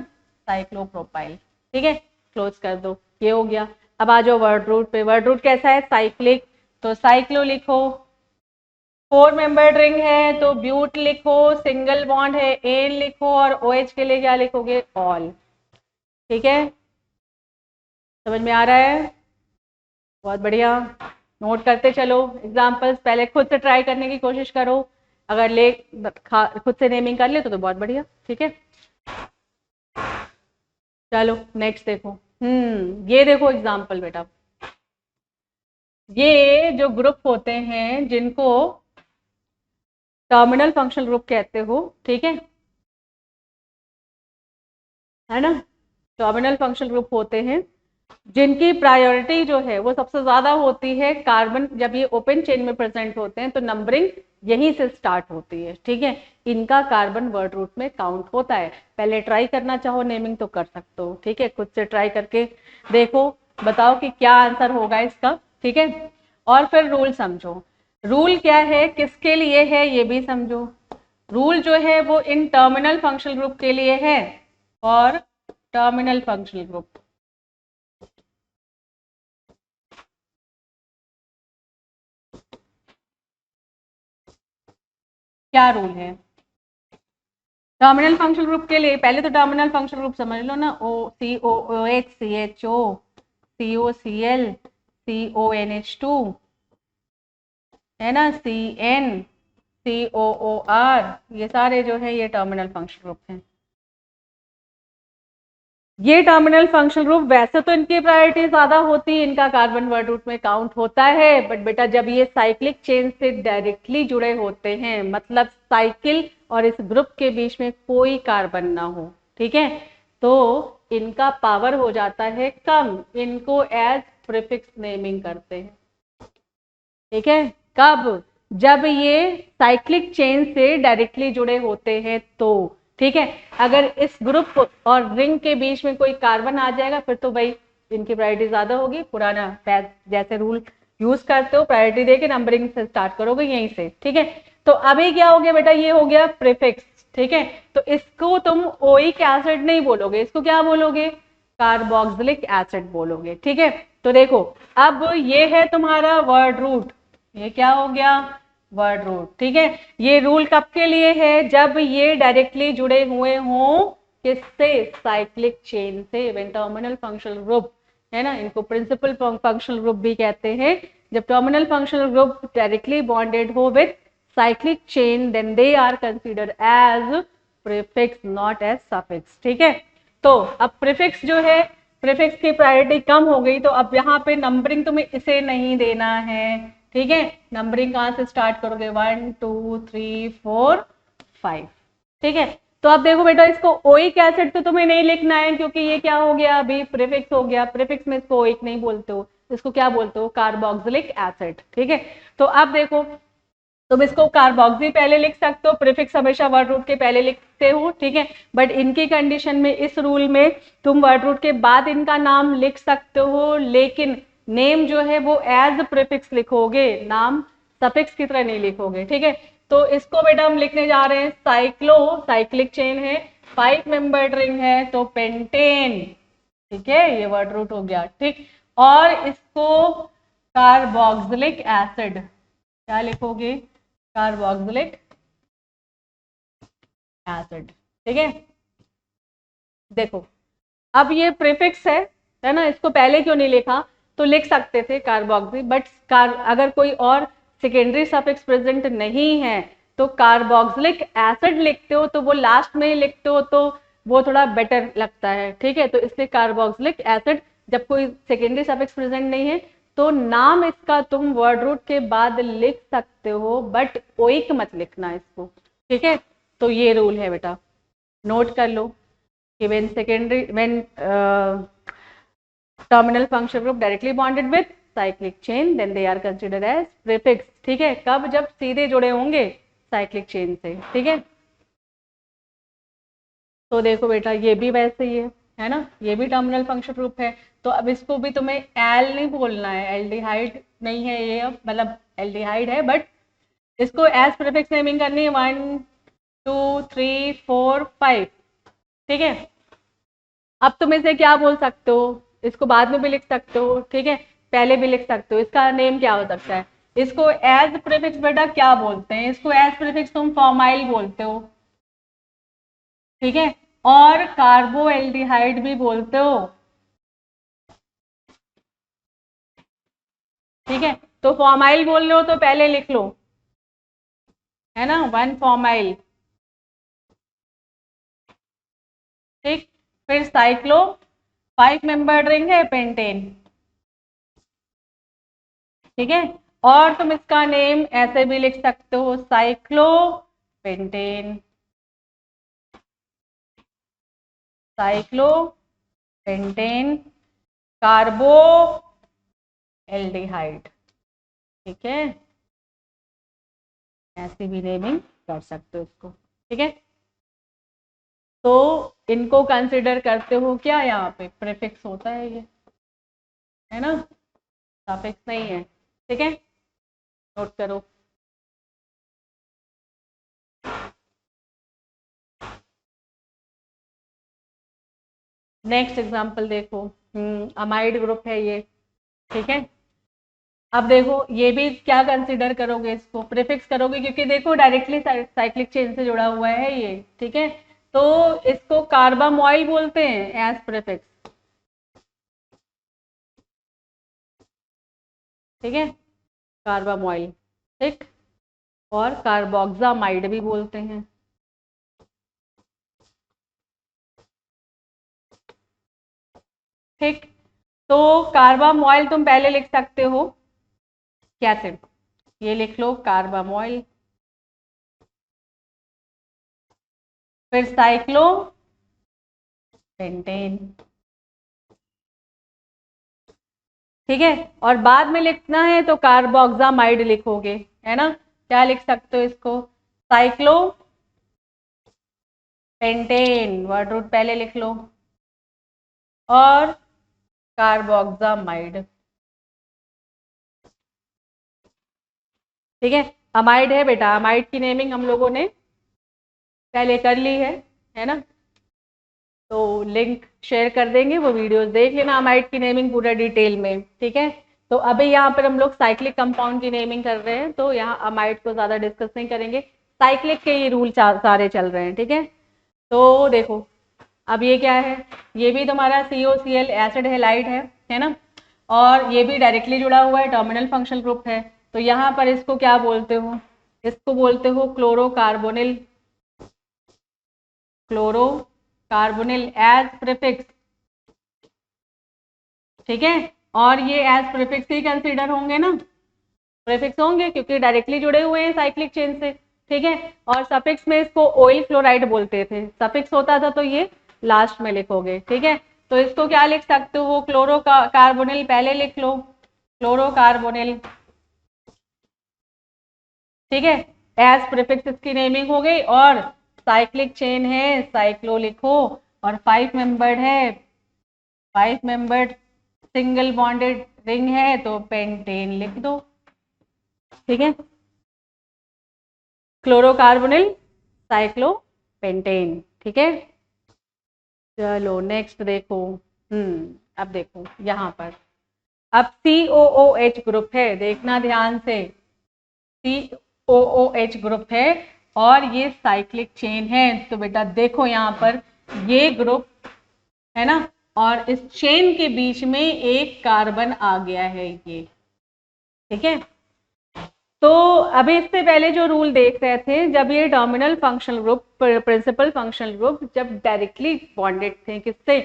साइक्लोप्रोपाइल, ठीक है, क्लोज कर दो, ये हो गया। अब आ जाओ वर्ड रूट पे, वर्ड रूट कैसा है, साइक्लिक, तो साइक्लो लिखो, 4 मेंबर्ड रिंग है तो ब्यूट लिखो, सिंगल बॉन्ड है एन लिखो, और OH के लिए क्या लिखोगे, ऑल, ठीक है, समझ में आ रहा है, बहुत बढ़िया, नोट करते चलो एग्जाम्पल्स, पहले खुद से ट्राई करने की कोशिश करो, अगर खुद से नेमिंग कर ले तो बहुत बढ़िया, ठीक है। चलो नेक्स्ट देखो, ये देखो एग्जाम्पल बेटा, ये जो ग्रुप होते हैं जिनको टर्मिनल फंक्शनल ग्रुप कहते हो, ठीक है ना, टर्मिनल फंक्शनल ग्रुप होते हैं जिनकी प्रायोरिटी जो है वो सबसे ज्यादा होती है कार्बन, जब ये ओपन चेन में प्रेजेंट होते हैं तो नंबरिंग यहीं से स्टार्ट होती है, ठीक है, इनका कार्बन वर्ड रूट में काउंट होता है। पहले ट्राई करना चाहो नेमिंग तो कर सकते हो, ठीक है, खुद से ट्राई करके देखो, बताओ कि क्या आंसर होगा इसका, ठीक है। और फिर रूल समझो, रूल क्या है, किसके लिए है ये भी समझो। रूल जो है वो इन टर्मिनल फंक्शनल ग्रुप के लिए है, और टर्मिनल फंक्शनल ग्रुप, क्या रूल है टर्मिनल फंक्शनल ग्रुप के लिए, पहले तो टर्मिनल फंक्शनल ग्रुप समझ लो ना, OCOOH CHO COCl CONH2, है ना, CN COOR, ये सारे जो है ये टर्मिनल फंक्शनल ग्रुप हैं। ये टर्मिनल फंक्शनल ग्रुप वैसे तो इनकी प्रायोरिटी ज्यादा होती है, इनका कार्बन वर्ड रूट में काउंट होता है, बट बेटा जब ये साइक्लिक चेन से डायरेक्टली जुड़े होते हैं, मतलब साइकिल और इस ग्रुप के बीच में कोई कार्बन ना हो, ठीक है, तो इनका पावर हो जाता है कम, इनको एज प्रीफिक्स नेमिंग करते हैं, ठीक है, कब, जब ये साइक्लिक चेन से डायरेक्टली जुड़े होते हैं तो, ठीक है। अगर इस ग्रुप और रिंग के बीच में कोई कार्बन आ जाएगा फिर तो भाई इनकी प्रायोरिटी ज्यादा होगी। पुराना जैसे रूल यूज करते हो, प्रायोरिटी देके नंबरिंग से स्टार्ट करोगे यहीं से, ठीक है। तो अभी क्या हो गया बेटा, ये हो गया प्रीफिक्स, ठीक है। तो इसको तुम ओइक एसिड नहीं बोलोगे, इसको क्या बोलोगे, कार्बोक्सिलिक एसिड बोलोगे, ठीक है। तो देखो अब ये है तुम्हारा वर्ड रूट, ये क्या हो गया, वर्ड रूट, ठीक है। ये रूल कब के लिए है, जब ये डायरेक्टली जुड़े हुए हों किससे, साइक्लिक चेन से, व्हेन टर्मिनल फंक्शनल ग्रुप, है ना, इनको प्रिंसिपल फंक्शनल ग्रुप भी कहते हैं। जब terminal functional group directly bonded हो with cyclic chain then they are considered as prefix not as suffix, ठीक है। तो अब प्रीफिक्स जो है, प्रीफिक्स की प्रायोरिटी कम हो गई, तो अब यहाँ पे नंबरिंग तुम्हें इसे नहीं देना है, ठीक है। नंबरिंग कहाँ से स्टार्ट करोगे, 1 2 3 4 5, ठीक है। तो अब देखो बेटा, इसको ओइक एसिड तो तुम्हें नहीं लिखना है क्योंकि ये क्या हो गया, अभी प्रीफिक्स हो गया। प्रीफिक्स में इसको ओइक नहीं बोलते हो, इसको क्या बोलते हो, कार्बोक्सिलिक एसिड, ठीक है। तो अब देखो तुम इसको कार्बोक्सी पहले लिख सकते हो, प्रीफिक्स हमेशा वर्ड रूट के पहले लिखते हो, ठीक है। बट इनकी कंडीशन में, इस रूल में तुम वर्ड रूट के बाद इनका नाम लिख सकते हो, लेकिन नेम जो है वो एज प्रीफिक्स लिखोगे, नाम सफिक्स की तरह नहीं लिखोगे, ठीक है। तो इसको बेटा हम लिखने जा रहे हैं साइक्लो, साइक्लिक चेन है, 5 मेंबर्ड रिंग है तो पेंटेन, ठीक है, ये वर्ड रूट हो गया, ठीक। और इसको कार्बोक्सिलिक एसिड क्या लिखोगे, कार्बोक्सिलिक एसिड, ठीक है। देखो अब ये प्रीफिक्स है ना, इसको पहले क्यों नहीं लिखा, तो लिख सकते थे कार्बोक्सी, बट अगर कोई और सेकेंडरी सफिक्स प्रेजेंट नहीं है तो कार्बोक्सिलिक एसिड लिखते हो तो वो लास्ट में ही लिखते हो तो वो थोड़ा बेटर लगता है, ठीक है। तो इसलिए कार्बोक्सिलिक एसिड, जब कोई सेकेंडरी सफिक्स प्रेजेंट नहीं है तो नाम इसका तुम वर्ड रूट के बाद लिख सकते हो, बट ओइक मत लिखना इसको, ठीक है। तो ये रूल है बेटा, नोट कर लो कि when terminal function group directly bonded with cyclic chain then they are considered as prefix, ठीक है। कब, जब सीधे जुड़े होंगे साइक्लिक चेन से, ठीक है। तो देखो बेटा ये भी वैसे ही है ना, ये भी टर्मिनल फंक्शन ग्रुप है। तो अब इसको भी तुम्हें एल नहीं बोलना है, एल्डिहाइड नहीं है ये, अब मतलब एल्डिहाइड है बट इसको एज प्रीफिक्स नेमिंग करनी है, 1 2 3 4 5, ठीक है। अब तुम इसे क्या बोल सकते हो, इसको बाद में भी लिख सकते हो, ठीक है, पहले भी लिख सकते हो। इसका नेम क्या हो सकता है, इसको एज प्रीफिक्स बेटा क्या बोलते हैं, इसको एज प्रीफिक्स तुम फॉर्माइल बोलते हो, ठीक है, और कार्बोएल्डिहाइड भी बोलते हो, ठीक है। तो फॉर्माइल बोल रहे हो तो पहले लिख लो, है ना, 1 फॉर्माइल, ठीक। फिर साइक्लो, 5 मेंबर्ड रिंग है, पेंटेन, ठीक है। और तुम इसका नेम ऐसे भी लिख सकते हो, cyclo pentane, cyclo pentane कार्बो aldehyde, ठीक है, ऐसी भी नेमिंग कर सकते हो इसको, ठीक है। तो इनको कंसिडर करते हो क्या, यहाँ पे प्रीफिक्स होता है ये, है ना, सफिक्स नहीं है, ठीक है, नोट करो। नेक्स्ट एग्जांपल देखो, अमाइड ग्रुप है ये, ठीक है। अब देखो ये भी क्या कंसिडर करोगे, इसको प्रीफिक्स करोगे क्योंकि देखो डायरेक्टली साइक्लिक चेन से जुड़ा हुआ है ये, ठीक है। तो इसको कार्बामोइल बोलते हैं एज प्रीफिक्स, ठीक है, कार्बामोइल, ठीक। और कार्बोक्सामाइड भी बोलते हैं, ठीक। तो कार्बामोइल तुम पहले लिख सकते हो कैसे, ये लिख लो कार्बामोइल, फिर साइक्लो पेंटेन, ठीक है। और बाद में लिखना है तो कार्बोक्सामाइड लिखोगे, है ना, क्या लिख सकते हो इसको, साइक्लो पेंटेन, वर्ड रूट पहले लिख लो, और कार्बोक्सामाइड। ठीक है, अमाइड है बेटा, अमाइड की नेमिंग हम लोगों ने पहले कर ली है ना। तो लिंक शेयर कर देंगे, वो वीडियोस देख लेना अमाइड की नेमिंग पूरा डिटेल में। ठीक है, तो अभी यहाँ पर हम लोग साइक्लिक कंपाउंड की नेमिंग कर रहे हैं, तो यहाँ अमाइड को ज्यादा डिस्कस नहीं करेंगे, साइक्लिक के ये रूल सारे चल रहे हैं। ठीक है, तो देखो अब ये क्या है, ये भी तुम्हारा COCl एसिड हैलाइड है ना, और ये भी डायरेक्टली जुड़ा हुआ है, टर्मिनल फंक्शनल ग्रुप है। तो यहाँ पर इसको क्या बोलते हो, इसको बोलते हो क्लोरोकार्बोनिल, क्लोरोकार्बोनिल एज प्रीफिक्स। ठीक है, और ये एज प्रीफिक्स ही कंसीडर होंगे ना, प्रीफिक्स होंगे क्योंकि डायरेक्टली जुड़े हुए हैं साइक्लिक चेन से। ठीक है, और सफिक्स में इसको ऑयल क्लोराइड बोलते थे, सफिक्स होता था तो ये लास्ट में लिखोगे। ठीक है, तो इसको क्या लिख सकते हो, क्लोरोकार्बोनिल पहले लिख लो, क्लोरोकार्बोनिल। ठीक है, एज प्रीफिक्स इसकी नेमिंग हो गई, और साइक्लिक चेन है साइक्लो लिखो, और 5 मेंबर्ड है, 5 मेंबर्ड सिंगल बॉन्डेड रिंग है तो पेंटेन लिख दो। ठीक है, क्लोरोकार्बोनिल साइक्लोपेंटेन। ठीक है, चलो नेक्स्ट देखो। अब देखो यहाँ पर, अब COOH ग्रुप है, देखना ध्यान से, COOH ग्रुप है और ये साइक्लिक चेन है। तो बेटा देखो यहाँ पर ये ग्रुप है ना, और इस चेन के बीच में एक कार्बन आ गया है ये। ठीक है, तो अभी इससे पहले जो रूल देख रहे थे, जब ये terminal functional group, principal functional group जब डायरेक्टली बॉन्डेड थे किससे,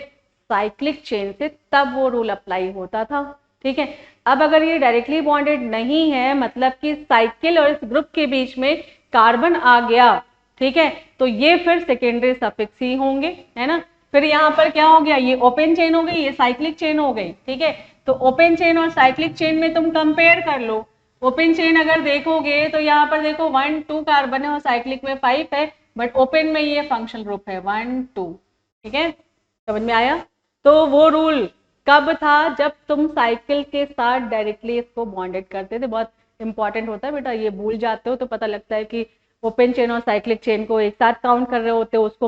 साइक्लिक चेन से, तब वो रूल अप्लाई होता था। ठीक है, अब अगर ये डायरेक्टली बॉन्डेड नहीं है, मतलब कि साइकिल और इस ग्रुप के बीच में कार्बन आ गया, ठीक है, तो ये फिर सेकेंडरी सफिक्स ही होंगे, है ना। फिर यहाँ पर क्या हो गया, ये ओपन चेन हो गई, ये साइक्लिक चेन हो गई। ठीक है, तो ओपन चेन और साइक्लिक चेन में तुम कंपेयर कर लो, ओपन चेन अगर देखोगे तो यहाँ पर देखो 1 2 कार्बन है और साइक्लिक में 5 है, बट ओपन में ये फंक्शनल ग्रुप है 1 2। ठीक है, समझ में आया। तो वो रूल कब था, जब तुम साइकिल के साथ डायरेक्टली इसको बॉन्डेड करते थे। बहुत इंपॉर्टेंट होता है बेटा, ये भूल जाते हो तो पता लगता है कि ओपन चेन और साइक्लिक चेन को एक साथ काउंट कर रहे होते हो, उसको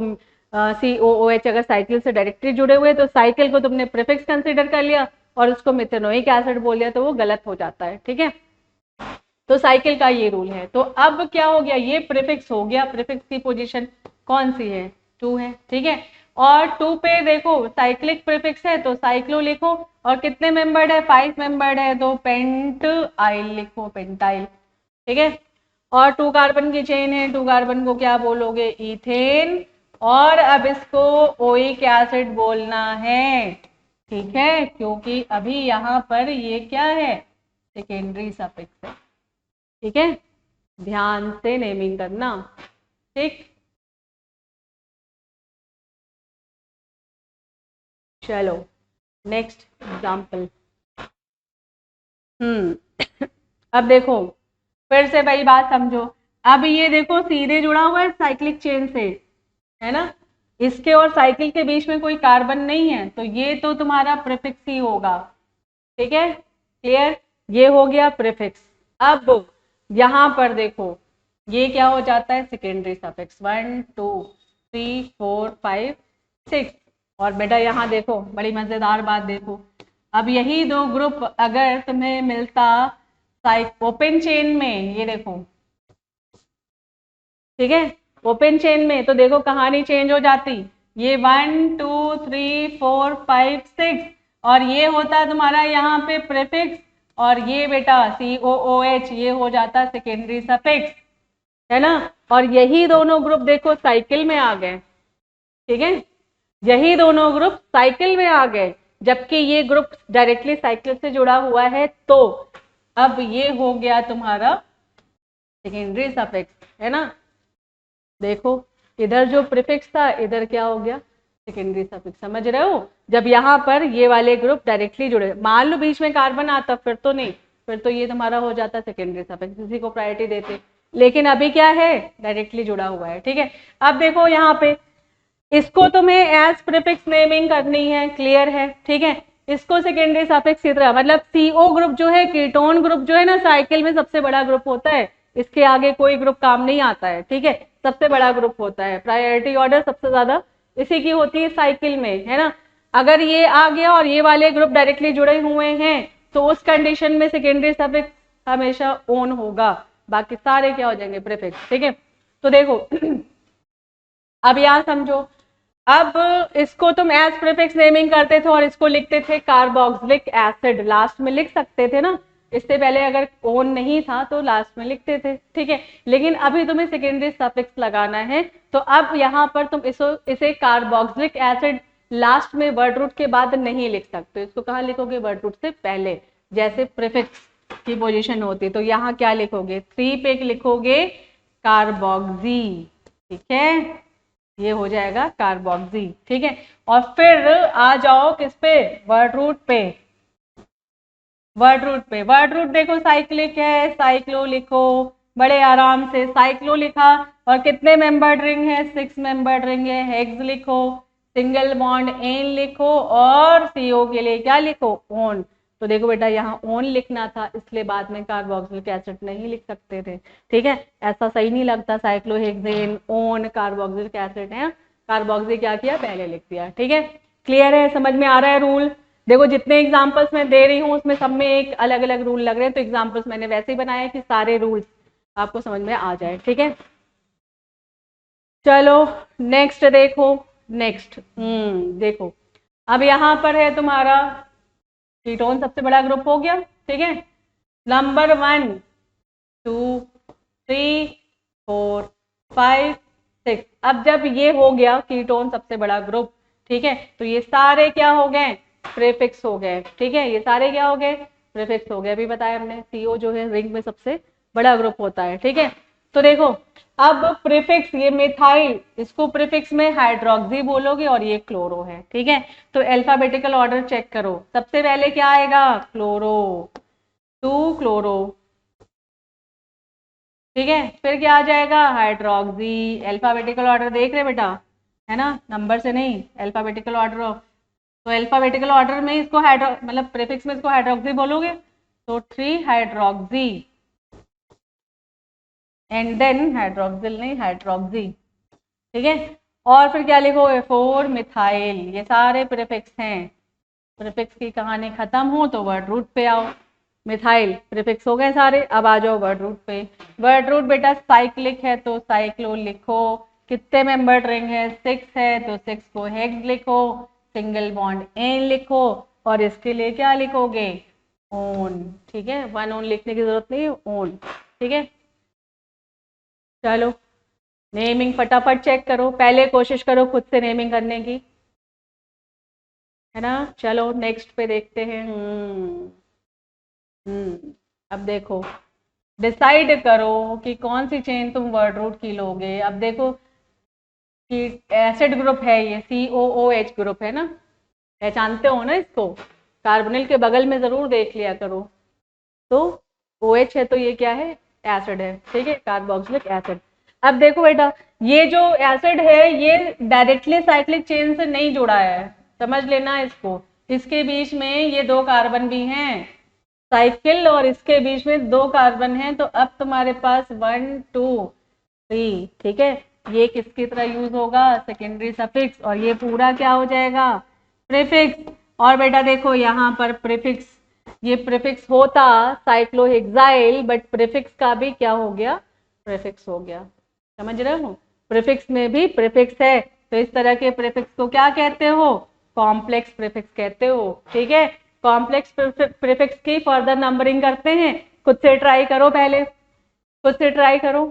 COOH अगर साइकिल से डायरेक्टली जुड़े हुए तो साइकिल को तुमने प्रीफिक्स कंसीडर कर लिया और उसको मिथेनोइक एसिड बोल दिया, तो वो गलत हो जाता है। ठीक है, तो साइकिल का ये रूल है। तो अब क्या हो गया, ये प्रीफिक्स हो गया, प्रीफिक्स की पोजीशन कौन सी है, 2 है। ठीक है, और 2 पे देखो साइक्लिक प्रीफिक्स है तो साइक्लो लिखो, और कितने मेंबर्ड है, 5 मेंबर्ड है तो पेंट आइल लिखो, पेंटाइल। ठीक है, और 2 कार्बन की चेन है, 2 कार्बन को क्या बोलोगे, इथेन, और अब इसको ओइक एसिड बोलना है। ठीक है, क्योंकि अभी यहाँ पर ये क्या है, सेकेंडरी सफिक्स है। ठीक है, ध्यान से नेमिंग करना। ठीक, चलो नेक्स्ट एग्जाम्पल। अब देखो फिर से वही बात समझो, अब ये देखो सीधे जुड़ा हुआ है साइक्लिक चेन से, है ना, इसके और साइकिल के बीच में कोई कार्बन नहीं है, तो ये तो तुम्हारा प्रीफिक्स ही होगा। ठीक है, क्लियर, ये हो गया प्रीफिक्स। अब यहां पर देखो ये क्या हो जाता है, सेकेंडरी सफिक्स, 1 2 3 4 5 6। और बेटा यहाँ देखो बड़ी मजेदार बात देखो, अब यही 2 ग्रुप अगर तुम्हें मिलता ओपन चेन में, ये देखो, ठीक है, ओपन चेन में, तो देखो कहानी चेंज हो जाती, ये 1 2 3 4 5 6, और ये होता तुम्हारा यहाँ पे प्रीफिक्स, और ये बेटा COOH ये हो जाता सेकेंडरी सफिक्स, है ना। और यही दोनों ग्रुप देखो साइकिल में आ गए। ठीक है, यही दोनों ग्रुप साइकिल में आ गए, जबकि ये ग्रुप डायरेक्टली साइकिल से जुड़ा हुआ है, तो अब ये हो गया तुम्हारा सेकेंडरी सफिक्स, है ना। देखो इधर जो प्रीफिक्स था, इधर क्या हो गया, सेकेंडरी सफिक्स। समझ रहे हो, जब यहाँ पर ये वाले ग्रुप डायरेक्टली जुड़े, मान लो बीच में कार्बन आता फिर तो नहीं, फिर तो ये तुम्हारा हो जाता सेकेंडरी सफिक्स, इसी को प्रायोरिटी देते। लेकिन अभी क्या है, डायरेक्टली जुड़ा हुआ है। ठीक है, अब देखो यहाँ पे इसको तुम्हें एज प्रीफिक्स नेमिंग करनी है, क्लियर है। ठीक है, इसको सेकेंडरी सफिक्स की तरह, मतलब CO ग्रुप जो है, कीटोन ग्रुप जो है ना, साइकिल में सबसे बड़ा ग्रुप होता है, इसके आगे कोई ग्रुप काम नहीं आता है। ठीक है, सबसे बड़ा ग्रुप होता है, प्रायोरिटी ऑर्डर सबसे ज्यादा इसी की होती है साइकिल में, है ना। अगर ये आ गया और ये वाले ग्रुप डायरेक्टली जुड़े हुए हैं तो उस कंडीशन में सेकेंडरी सफिक्स हमेशा ओन होगा, बाकी सारे क्या हो जाएंगे, प्रीफिक्स। ठीक है, तो देखो अब यहाँ समझो, अब इसको तुम एज प्रीफिक्स नेमिंग करते थे और इसको लिखते थे कार्बोक्सिलिक एसिड, लास्ट में लिख सकते थे ना, इससे पहले अगर ओन नहीं था तो लास्ट में लिखते थे। ठीक है, लेकिन अभी तुम्हें सेकेंडरी सफिक्स लगाना है, तो अब यहाँ पर तुम इसे कार्बोक्सिलिक एसिड लास्ट में वर्ड रूट के बाद नहीं लिख सकते, इसको कहाँ लिखोगे, वर्ड रूट से पहले, जैसे प्रीफिक्स की पोजीशन होती है। तो यहाँ क्या लिखोगे, 3 पे लिखोगे कार्बोक्सी। ठीक है, ये हो जाएगा कार्बोक्सी। ठीक है, और फिर आ जाओ किस पे, वर्ड रूट पे। वर्ड रूट पे, वर्ड रूट देखो साइक्लिक है, साइक्लो लिखो बड़े आराम से, साइक्लो लिखा, और कितने मेंबर्ड रिंग है, 6 मेंबर्ड रिंग है, हेक्स लिखो, सिंगल बॉन्ड एन लिखो, और CO के लिए क्या लिखो, ओन। तो देखो बेटा यहाँ ओन लिखना था, इसलिए बाद में कार्बोक्सिलिक एसिड नहीं लिख सकते थे। ठीक है, ऐसा सही नहीं लगता, साइक्लोहेक्सेन ओन कार्बोक्सिलिक एसिड है, कार्बोक्सी क्या किया, पहले लिख दिया। ठीक है, क्लियर है, समझ में आ रहा है रूल। देखो जितने एग्जाम्पल्स मैं दे रही हूँ उसमें सब में एक अलग अलग रूल लग रहे हैं, तो एग्जाम्पल्स मैंने वैसे ही बनाए कि सारे रूल्स आपको समझ में आ जाए। ठीक है, चलो नेक्स्ट देखो, नेक्स्ट देखो, अब यहाँ पर है तुम्हारा कीटोन, सबसे बड़ा ग्रुप हो गया। ठीक है, नंबर 1 2 3 4 5 6, अब जब ये हो गया कीटोन सबसे बड़ा ग्रुप, ठीक है, तो ये सारे क्या हो गए, प्रीफिक्स हो गए। ठीक है, ये सारे क्या हो गए, प्रीफिक्स हो गए, अभी बताया हमने, CO जो है रिंग में सबसे बड़ा ग्रुप होता है। ठीक है, तो देखो अब प्रीफिक्स, ये मिथाइल, इसको प्रीफिक्स में हाइड्रोक्सी बोलोगे, और ये क्लोरो है। ठीक है, तो अल्फाबेटिकल ऑर्डर चेक करो, सबसे पहले क्या आएगा, क्लोरो, 2 क्लोरो। ठीक है, फिर क्या आ जाएगा, हाइड्रोक्सी, अल्फाबेटिकल ऑर्डर देख रहे बेटा, है ना, नंबर से नहीं, अल्फाबेटिकल ऑर्डर ऑफ, तो अल्फाबेटिकल ऑर्डर में इसको हाइड्रो, मतलब प्रीफिक्स में इसको हाइड्रोक्सी बोलोगे, तो 3 हाइड्रोक्सी, एंड देन हाइड्रोक्सिल नहीं, हाइड्रोक्सी। ठीक है, और फिर क्या लिखोगे, 4 मिथाइल, ये सारे प्रीफिक्स हैं। प्रीफिक्स की कहानी खत्म हो तो वर्ड रूट पे आओ, मिथाइल प्रीफिक्स हो गए सारे, अब आ जाओ वर्ड रूट पे। वर्ड रूट बेटा साइक्लिक है तो साइक्लो लिखो, कितने मेंबर्ड रिंग है, 6 है, तो 6 को हेक्स लिखो, सिंगल बॉन्ड एन लिखो, और इसके लिए क्या लिखोगे, ओन। ठीक है, 1 ओन लिखने की जरूरत नहीं, ओन। ठीक है, चलो नेमिंग फटाफट चेक करो, पहले कोशिश करो खुद से नेमिंग करने की, है ना। चलो नेक्स्ट पे देखते हैं। अब देखो, डिसाइड करो कि कौन सी चेन तुम वर्ड रूट की लोगे। अब देखो कि एसिड ग्रुप है ये, COOH ग्रुप है ना, पहचानते हो ना इसको, कार्बोनिल के बगल में जरूर देख लिया करो। तो OH है तो ये क्या है, एसिड है। ठीक है, कार्बोक्सिलिक एसिड। अब देखो बेटा, ये जो एसिड है ये डायरेक्टली साइक्लिक चेन से नहीं जुड़ा है, समझ लेना इसको, इसके बीच में ये 2 कार्बन भी हैं, साइकिल, और इसके बीच में 2 कार्बन हैं, तो अब तुम्हारे पास 1 2 3। ठीक है, ये किसकी तरह यूज होगा, सेकेंडरी सफिक्स, और ये पूरा क्या हो जाएगा, प्रीफिक्स। और बेटा देखो यहाँ पर प्रीफिक्स, ये प्रीफिक्स होता साइक्लोहेक्साइल, बट प्रीफिक्स का भी क्या हो गया, प्रीफिक्स हो गया, समझ रहे हो, प्रीफिक्स में भी प्रीफिक्स है, तो इस तरह के प्रीफिक्स को क्या कहते हो, कॉम्प्लेक्स प्रीफिक्स कहते हो। ठीक है, कॉम्प्लेक्स प्रीफिक्स की फर्दर नंबरिंग करते हैं, खुद से ट्राई करो, पहले खुद से ट्राई करो,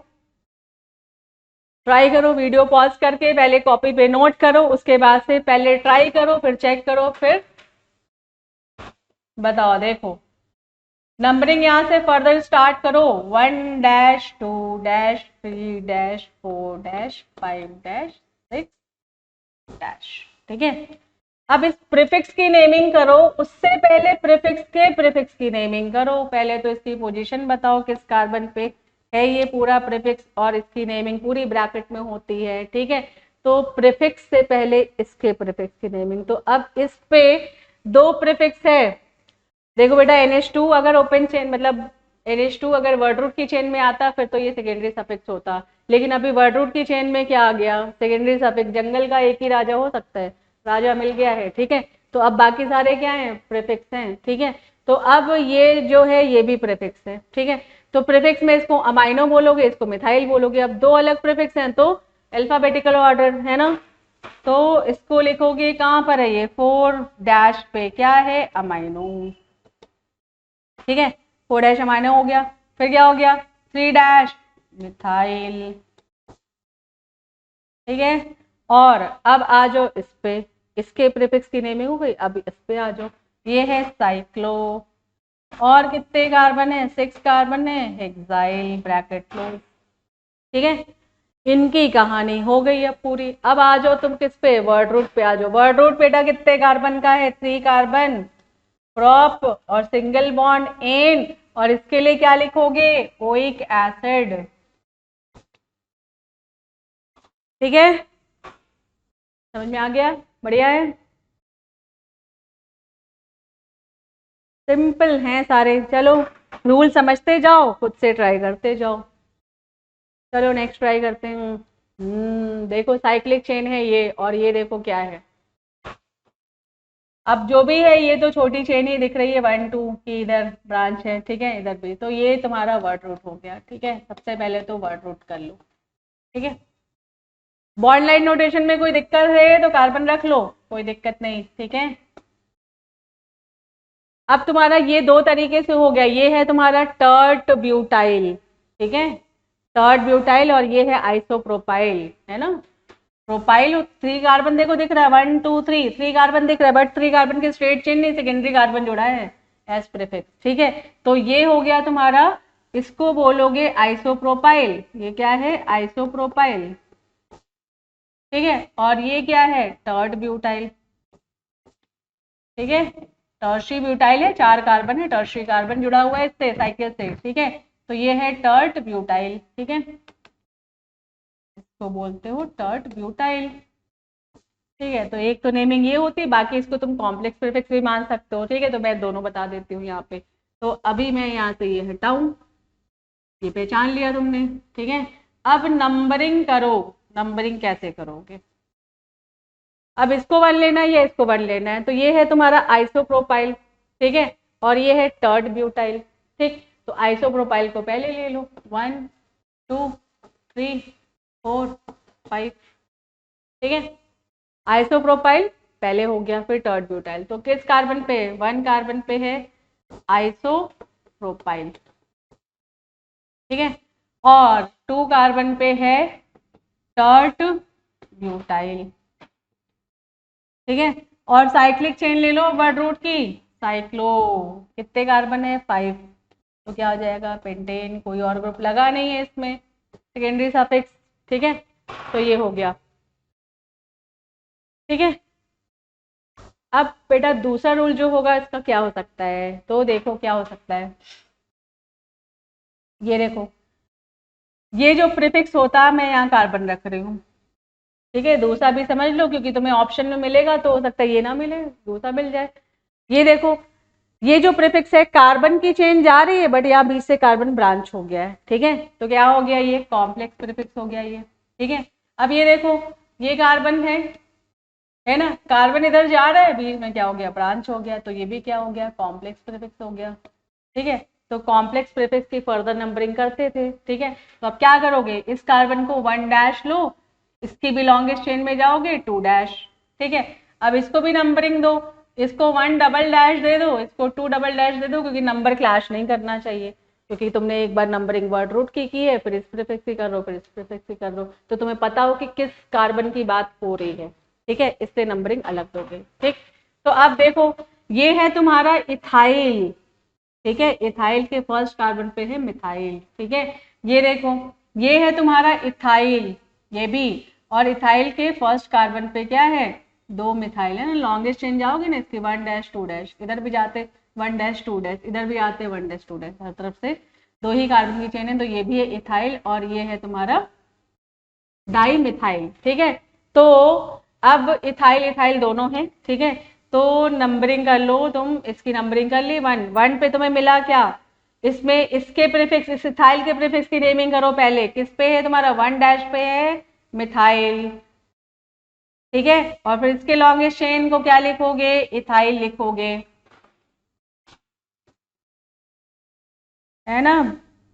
ट्राई करो, वीडियो पॉज करके पहले कॉपी पे नोट करो, उसके बाद से पहले ट्राई करो, फिर चेक करो, फिर बताओ। देखो नंबरिंग यहाँ से फर्दर स्टार्ट करो, 1 dash 2 dash 3 dash 4 dash 5 dash 6 dash. ठीक है, अब इस प्रीफिक्स की नेमिंग करो, उससे पहले प्रीफिक्स के प्रीफिक्स की नेमिंग करो, पहले तो इसकी पोजीशन बताओ किस कार्बन पे, है ये पूरा प्रीफिक्स और इसकी नेमिंग पूरी ब्रैकेट में होती है, ठीक है। तो प्रीफिक्स से पहले इसके प्रीफिक्स की नेमिंग। तो अब इस पे दो प्रीफिक्स है। देखो बेटा NH2 अगर ओपन चेन मतलब NH2 अगर वर्ड रूट की चेन में आता फिर तो ये सेकेंडरी सफिक्स होता, लेकिन अभी वर्ड रूट की चेन में क्या आ गया, सेकेंडरी सफिक्स। जंगल का एक ही राजा हो सकता है, राजा मिल गया है, ठीक है। तो अब बाकी सारे क्या हैं, प्रीफिक्स हैं, ठीक है। तो अब ये जो है ये भी प्रीफिक्स है, ठीक है। तो प्रीफिक्स में इसको अमाइनो बोलोगे, इसको मिथाइल बोलोगे। अब दो अलग प्रीफिक्स हैं तो अल्फाबेटिकल ऑर्डर है ना। तो इसको लिखोगे कहां पर है, ये 4 पे क्या है, अमाइनो, ठीक है। 4 अमाइनो हो गया। फिर क्या हो गया, 3 मिथाइल, ठीक है। और अब आ जाओ इस पे, इसके प्रीफिक्स की नेमिंग हो गई। अब इस पे आ जाओ, ये है साइक्लो, और कितने कार्बन है, 6 कार्बन है, हेक्साइल ब्रैकेट क्लोज, ठीक है। इनकी कहानी हो गई अब पूरी। अब आ जाओ तुम किस पे, वर्ड रूट पे आ जाओ। वर्ड रूट बेटा कितने कार्बन का है, 3 कार्बन, प्रॉप और सिंगल बॉन्ड एन, और इसके लिए क्या लिखोगे, ओइक एसिड, ठीक है। समझ में आ गया, बढ़िया है, सिंपल हैं सारे। चलो रूल समझते जाओ, खुद से ट्राई करते जाओ। चलो नेक्स्ट ट्राई करते हैं। देखो साइक्लिक चेन है ये, और ये देखो क्या है। अब जो भी है ये तो छोटी चेन ही दिख रही है, 1 2 की इधर ब्रांच है, ठीक है, इधर भी। तो ये तुम्हारा वर्ड रूट हो गया, ठीक है। सबसे पहले तो वर्ड रूट कर लो, ठीक है। बॉन्ड लाइन नोटेशन में कोई दिक्कत है तो कार्बन रख लो, कोई दिक्कत नहीं, ठीक है। अब तुम्हारा ये दो तरीके से हो गया, ये है तुम्हारा टर्ट ब्यूटाइल, ठीक है, टर्ट ब्यूटाइल, और ये है आइसोप्रोपाइल, है ना। प्रोपाइल 3 कार्बन देखो दिख रहा है, 1 2 3, 3 कार्बन दिख रहा है, बट 3 कार्बन की स्ट्रेट चेन नहीं, सेकेंडरी कार्बन जोड़ा है एस प्रीफिक्स, ठीक है। तो ये हो गया तुम्हारा, इसको बोलोगे आइसोप्रोपाइल, ये क्या है, आइसोप्रोपाइल, ठीक है। और ये क्या है, टर्ट ब्यूटाइल, ठीक है। टर्शी ब्यूटाइल है, 4 कार्बन है, टर्शी कार्बन जुड़ा हुआ है इससे, साइकिल से, ठीक है। तो ये है टर्ट ब्यूटाइल, ठीक है, इसको बोलते हो टर्ट ब्यूटाइल, ठीक है। तो एक तो नेमिंग ये होती है, बाकी इसको तुम कॉम्प्लेक्स प्रीफिक्स भी मान सकते हो, ठीक है। तो मैं दोनों बता देती हूँ यहाँ पे। तो अभी मैं यहाँ से ये हटाऊं, ये पहचान लिया तुमने, ठीक है। अब नंबरिंग करो, नंबरिंग कैसे करोगे। अब इसको 1 लेना है या इसको 1 लेना है, तो ये है तुम्हारा आइसोप्रोपाइल, ठीक है, और ये है टर्ट ब्यूटाइल, ठीक। तो आइसोप्रोपाइल को पहले ले लो, 1 2 3 4 5, ठीक है। आइसोप्रोपाइल पहले हो गया, फिर टर्ट ब्यूटाइल। तो किस कार्बन पे, 1 कार्बन पे है आइसोप्रोपाइल, ठीक है, और 2 कार्बन पे है टर्ट ब्यूटाइल, ठीक है। और साइक्लिक चेन ले लो वर्ड रूट की, साइक्लो, कितने कार्बन है, 5, तो क्या हो जाएगा, पेंटेन, कोई और ग्रुप लगा नहीं है इसमें, सेकेंडरी सफिक्स, ठीक है। तो ये हो गया, ठीक है। अब बेटा दूसरा रूल जो होगा इसका क्या हो सकता है, तो देखो क्या हो सकता है, ये देखो, ये जो प्रीफिक्स होता है मैं यहाँ कार्बन रख रही हूँ, ठीक है। दूसरा भी समझ लो, क्योंकि तुम्हें ऑप्शन में मिलेगा तो हो सकता है ये ना मिले, दूसरा मिल जाए। ये देखो, ये जो प्रीफिक्स है, कार्बन की चेन जा रही है बट यहाँ बीच से कार्बन ब्रांच हो गया है, ठीक है। तो क्या हो गया, ये कॉम्प्लेक्स प्रीफिक्स हो गया ये, ठीक है। अब ये देखो, ये कार्बन है ना, कार्बन इधर जा रहा है, बीच में क्या हो गया, ब्रांच हो गया, तो ये भी क्या हो गया, कॉम्प्लेक्स प्रीफिक्स हो गया, ठीक है। तो कॉम्प्लेक्स प्रीफिक्स की फर्दर नंबरिंग करते थे, ठीक है। तो अब क्या करोगे, इस कार्बन को 1 लो, इसकी भी लॉन्गेस्ट चेन में जाओगे 2, ठीक है। अब इसको भी नंबरिंग दो, इसको 1 दे दो, इसको 2 दे दो, क्योंकि नंबर क्लैश नहीं करना चाहिए, क्योंकि तुमने एक बार नंबरिंग वर्ड रूट की है, फिर इस प्रीफिक्स की कर लो, फिर इस प्रीफिक्स की कर लो, तो तुम्हें पता हो कि किस कार्बन की बात हो रही है, ठीक है। इससे नंबरिंग अलग दोगे, ठीक। तो अब देखो, ये है तुम्हारा इथाइल, ठीक है, इथाइल के फर्स्ट कार्बन पे है मिथाइल, ठीक है। ये देखो, ये है तुम्हारा इथाइल, ये भी, और इथाइल के फर्स्ट कार्बन पे क्या है, 2 मिथाइल है ना। लॉन्गेस्ट चेन जाओगे ना इसके, 1 2, इधर भी जाते 1 2, इधर भी आते 1 2, हर तरफ से दो ही कार्बन की चेन है, तो ये भी है इथाइल और ये है तुम्हारा डाई मिथाइल। ठीक है, तो अब इथाइल इथाइल दोनों हैं। ठीक है, तो नंबरिंग कर लो तुम, इसकी नंबरिंग कर ली। 1 1 पे तुम्हें मिला क्या, इसमें इसके प्रीफिक्स, इस इथाइल के प्रीफिक्स की नेमिंग करो पहले। किस पे है तुम्हारा, 1 डैश पे है मिथाइल। ठीक है, और फिर इसके लॉन्गेस्ट चेन को क्या लिखोगे, इथाइल लिखोगे, है ना।